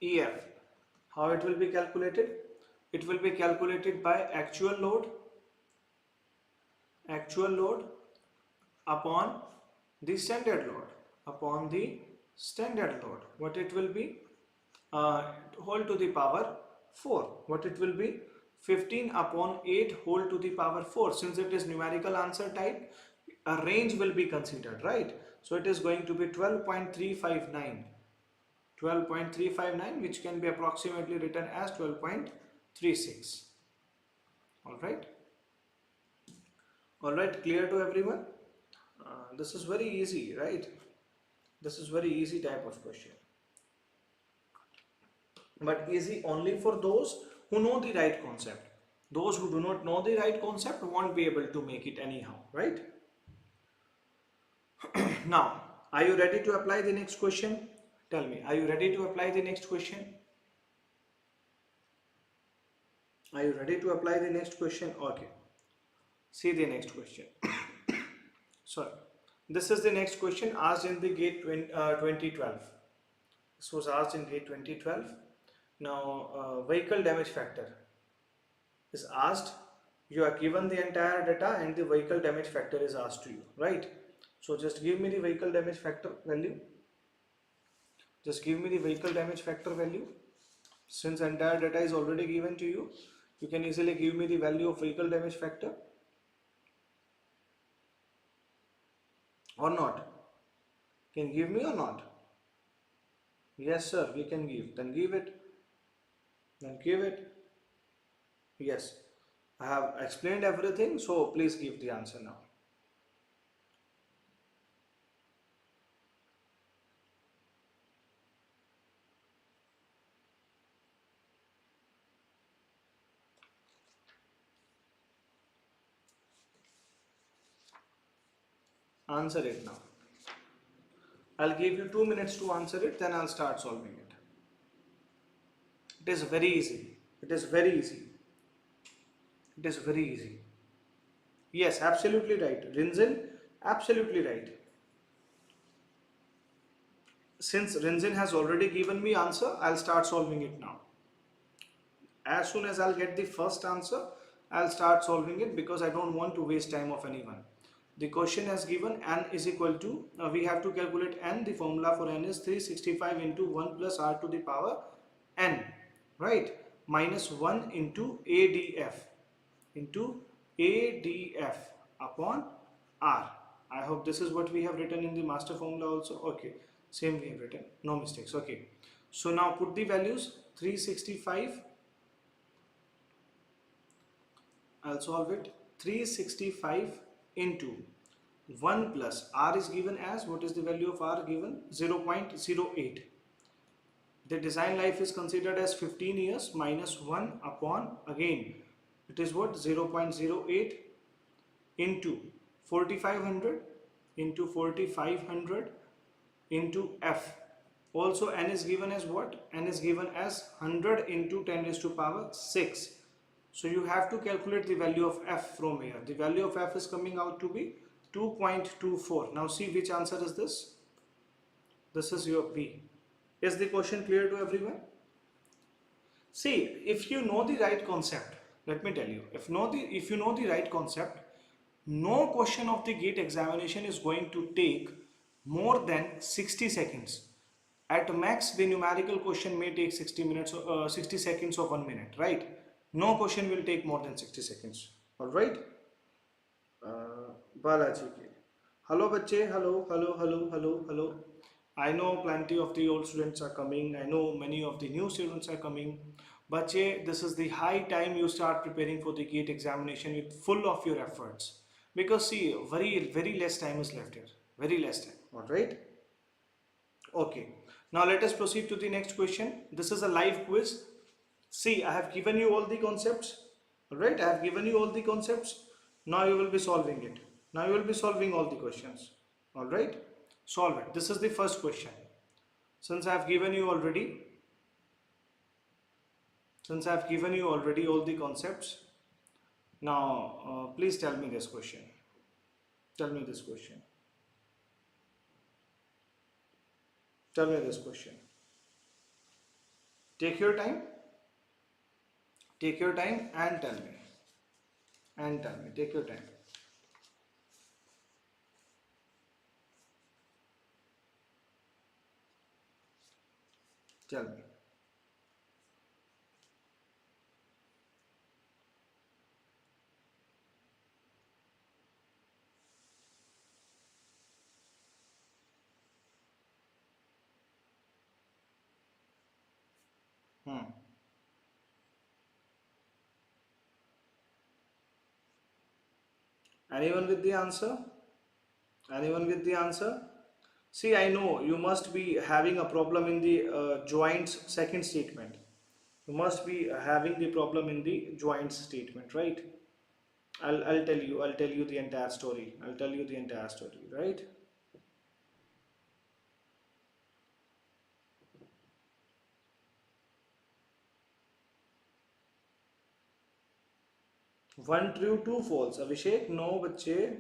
EF. How it will be calculated? It will be calculated by actual load upon the standard load, upon the standard load. What it will be? Whole to the power 4. What it will be? 15 upon 8 whole to the power 4. Since it is numerical answer type, a range will be considered, right? So it is going to be 12.359, 12.359, which can be approximately written as 12.36. All right, clear to everyone? This is very easy, right? This is very easy type of question, but easy only for those who know the right concept. Those who do not know the right concept won't be able to make it anyhow, right? Now, are you ready to apply the next question? Tell me, are you ready to apply the next question? Are you ready to apply the next question? Okay. See the next question. Sorry. This is the next question asked in the GATE 2012. This was asked in GATE 2012. Now, vehicle damage factor is asked. You are given the entire data and the vehicle damage factor is asked to you, right? So just give me the vehicle damage factor value. Just give me the vehicle damage factor value. Since entire data is already given to you, you can easily give me the value of vehicle damage factor. Or not? Can give me or not? Yes sir, we can give. Then give it. Then give it. Yes. I have explained everything, so please give the answer now. Answer it now. I'll give you 2 minutes to answer it, then I'll start solving it. It is very easy. It is very easy. It is very easy. Yes, absolutely right. Rinzin, absolutely right. Since Rinzin has already given me answer, I'll start solving it now. As soon as I'll get the first answer, I'll start solving it, because I don't want to waste time of anyone. The question has given n is equal to, we have to calculate n. The formula for n is 365 into 1 plus r to the power n, right? Minus 1 into ADF upon r. I hope this is what we have written in the master formula also. Okay, same we have written, no mistakes. Okay, so now put the values. 365 I'll solve it. 365 into 1 plus R is given as, what is the value of R given? 0.08. The design life is considered as 15 years minus 1 upon, again, it is what? 0.08 into 4500 into 4500 into F. Also N is given as what? N is given as 100 into 10 raised to power 6. So you have to calculate the value of F from here. The value of F is coming out to be 2.24. Now see which answer is this? This is your B. Is the question clear to everyone? See, if you know the right concept, let me tell you, if you know the right concept, no question of the GATE examination is going to take more than 60 seconds. At max, the numerical question may take 60 seconds or 1 minute, right? No question will take more than 60 seconds. All right? Balaji ke. Hello, bache. Hello, hello, hello, hello, hello. I know plenty of the old students are coming. I know many of the new students are coming. Bache, this is the high time you start preparing for the GATE examination with full of your efforts. Because see, very less time is left here. Very less time. All right? Okay. Now let us proceed to the next question. This is a live quiz. See, I have given you all the concepts. Alright, I have given you all the concepts. Now you will be solving it. Now you will be solving all the questions. Alright, solve it. This is the first question. Since I have given you already all the concepts, now please tell me this question. Tell me this question. Tell me this question. Take your time. Take your time and tell me. And tell me. Take your time. Tell me. Anyone with the answer? Anyone with the answer? See, I know you must be having a problem in the joints second statement. You must be having the problem in the joints statement, right? I'll tell you the entire story. I'll tell you the entire story, right? One true, two false. Abhishek, no, bache.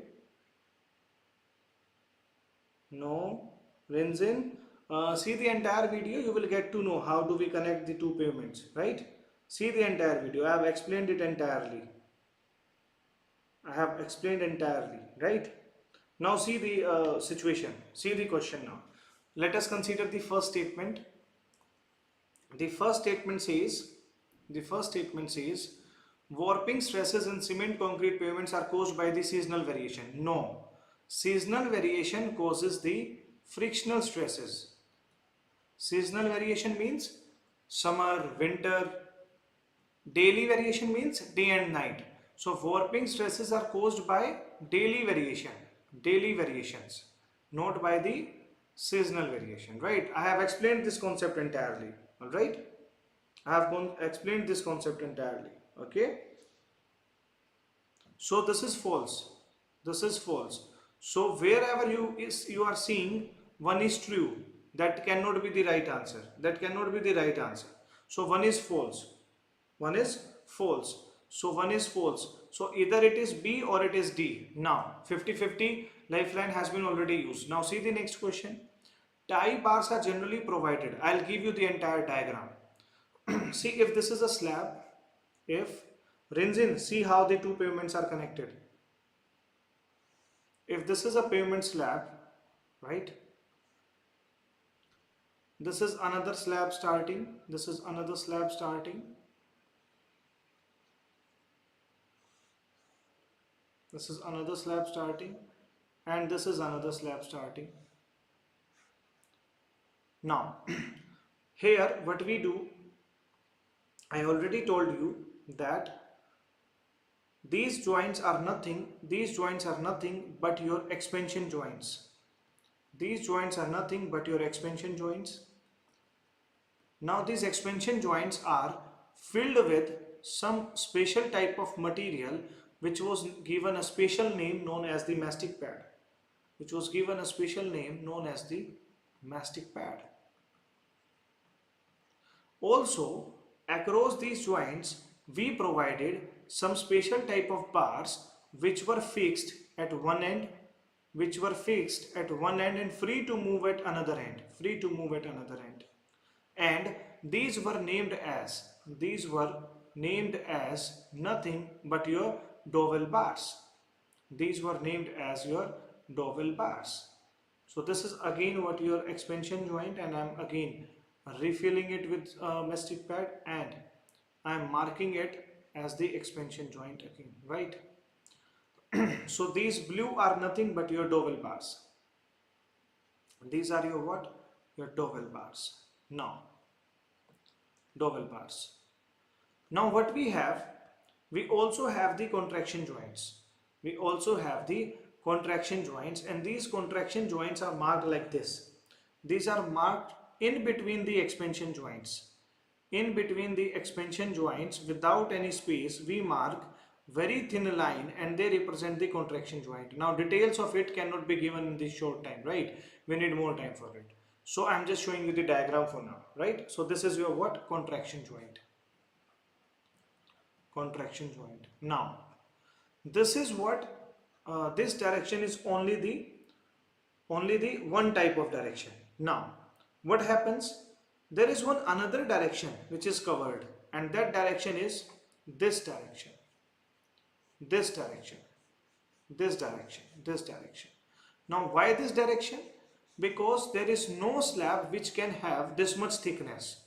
No. Rinzin, see the entire video. You will get to know how do we connect the two pavements, right? See the entire video. I have explained it entirely. I have explained entirely, right? Now see the situation. See the question now. Let us consider the first statement. The first statement says, warping stresses in cement concrete pavements are caused by the seasonal variation. No. Seasonal variation causes the frictional stresses. Seasonal variation means summer, winter. Daily variation means day and night. So warping stresses are caused by daily variations, not by the seasonal variation, right? I have explained this concept entirely, all right? I have explained this concept entirely, okay? So this is false. This is false. So wherever you are seeing one is true, that cannot be the right answer. That cannot be the right answer. So one is false. One is false. So one is false. So either it is B or it is D. Now 50-50 lifeline has been already used. Now see the next question. Tie bars are generally provided. I'll give you the entire diagram. See, if this is a slab, if Rinzin, see how the two pavements are connected. If this is a pavement slab, right? This is another slab starting. This is another slab starting. This is another slab starting. And this is another slab starting. Now, here what we do, I already told you that These joints are nothing but your expansion joints. These joints are nothing but your expansion joints. Now these expansion joints are filled with some special type of material which was given a special name known as the mastic pad. Which was given a special name known as the mastic pad. Also, across these joints, we provided some special type of bars which were fixed at one end, and free to move at another end, And these were named as nothing but your dowel bars. These were named as your dowel bars. So this is again what your expansion joint, and I'm again refilling it with mastic pad, and I'm marking it as the expansion joint again, right? So these blue are nothing but your dowel bars. These are your what? Your dowel bars. Now, dowel bars. Now what we have? We also have the contraction joints. And these contraction joints are marked like this. These are marked in between the expansion joints. In between the expansion joints, without any space, we mark very thin line, and they represent the contraction joint. Now details of it cannot be given in this short time, right? We need more time for it. So I'm just showing you the diagram for now, right? So this is your what? Contraction joint. Now this is what this direction is only the one type of direction. Now what happens? There is one another direction which is covered, and that direction is this direction. Now why this direction? Because there is no slab which can have this much thickness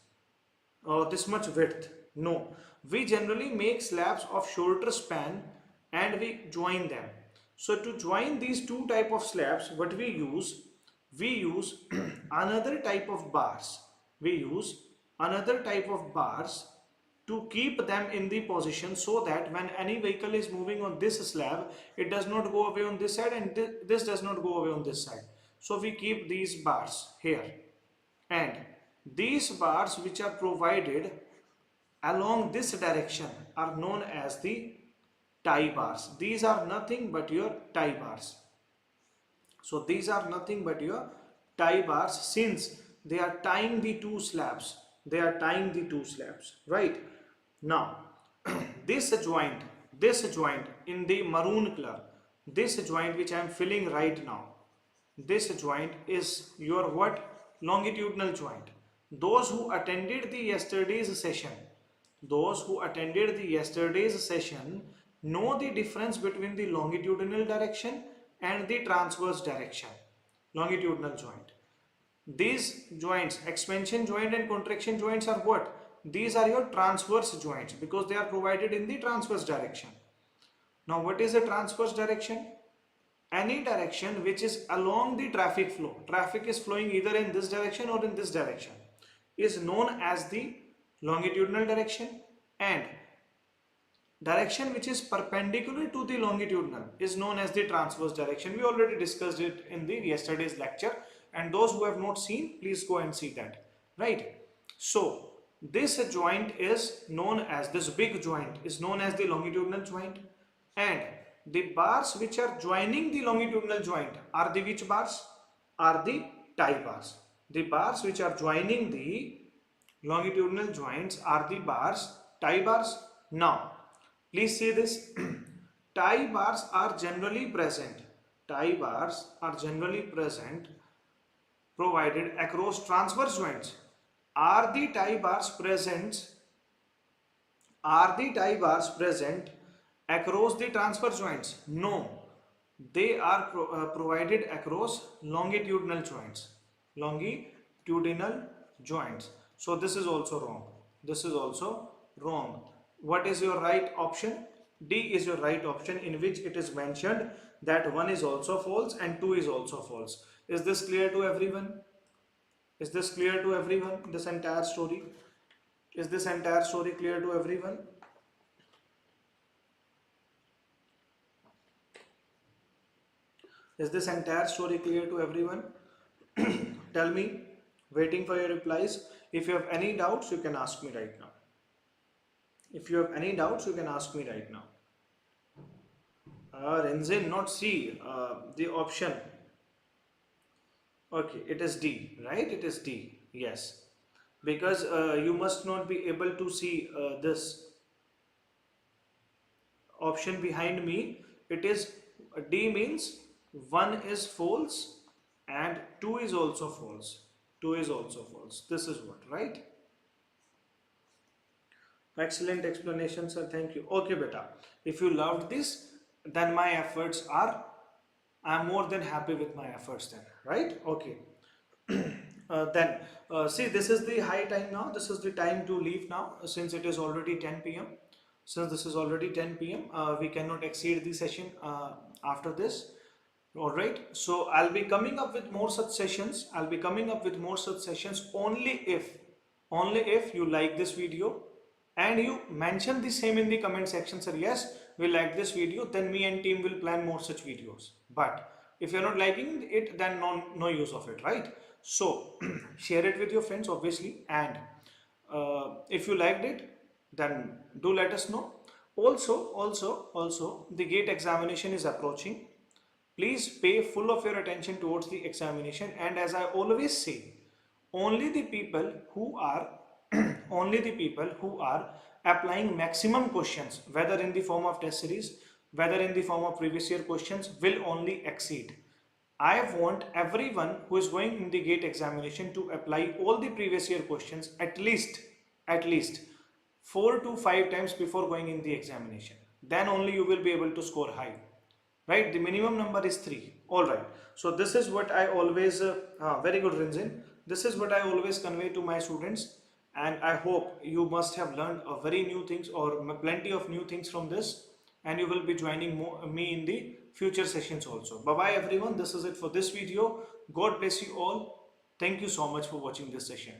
or this much width. No, we generally make slabs of shorter span and we join them. So to join these two type of slabs, what we use another type of bars. To keep them in the position, so that when any vehicle is moving on this slab, it does not go away on this side, and this does not go away on this side. So we keep these bars here, and these bars which are provided along this direction are known as the tie bars. These are nothing but your tie bars. So these are nothing but your tie bars, since they are tying the two slabs. Right? Now this joint in the maroon color, this joint which I am filling right now, this joint is your what? Longitudinal joint. Those who attended the yesterday's session know the difference between the longitudinal direction and the transverse direction. Longitudinal joint. These joints, expansion joint and contraction joints, are what? These are your transverse joints, because they are provided in the transverse direction. Now what is a transverse direction? Any direction which is along the traffic flow. Traffic is flowing either in this direction or in this direction, is known as the longitudinal direction, and direction which is perpendicular to the longitudinal is known as the transverse direction. We already discussed it in the yesterday's lecture, and those who have not seen, please go and see that, right? So this joint is known as, this big joint is known as the longitudinal joint, and the bars which are joining the longitudinal joint are the which bars? Are the tie bars. The bars which are joining the longitudinal joints are the bars, tie bars. Now please see this. Tie bars are generally present provided across transverse joints. Are the tie bars present across the transverse joints? No, they are provided across longitudinal joints. So this is also wrong. What is your right option? D is your right option, in which it is mentioned that 1 is also false and 2 is also false. Is this clear to everyone? This entire story? Is this entire story clear to everyone? Is this entire story clear to everyone? Tell me, waiting for your replies. If you have any doubts, you can ask me right now. If you have any doubts, you can ask me right now. Renzin, not C, the option. Okay, it is D, right? It is D, yes. Because you must not be able to see this option behind me. It is D means 1 is false and 2 is also false. 2 is also false. This is what, right? Excellent explanation, sir. Thank you. Okay, beta. If you loved this, then my efforts are, I'm more than happy with my efforts then, right? Okay. Then, see, this is the high time now. This is the time to leave now since it is already 10 p.m. Since this is already 10 p.m., we cannot exceed the session after this. All right. So I'll be coming up with more such sessions. I'll be coming up with more such sessions only if you like this video and you mention the same in the comment section, sir. Yes, we like this video. Then me and team will plan more such videos. But if you're not liking it, then no use of it, right? So share it with your friends, obviously, and if you liked it, then do let us know. Also, the GATE examination is approaching. Please pay full of your attention towards the examination, and as I always say, only the people who are only the people who are applying maximum questions, whether in the form of test series, whether in the form of previous year questions, will only exceed. I want everyone who is going in the GATE examination to apply all the previous year questions at least 4 to 5 times before going in the examination. Then only you will be able to score high, right? The minimum number is 3. All right. So this is what I always very good, Rinzin. This is what I always convey to my students, and I hope you must have learned very new things or plenty of new things from this, and you will be joining me in the future sessions also. Bye bye everyone. This is it for this video. God bless you all. Thank you so much for watching this session.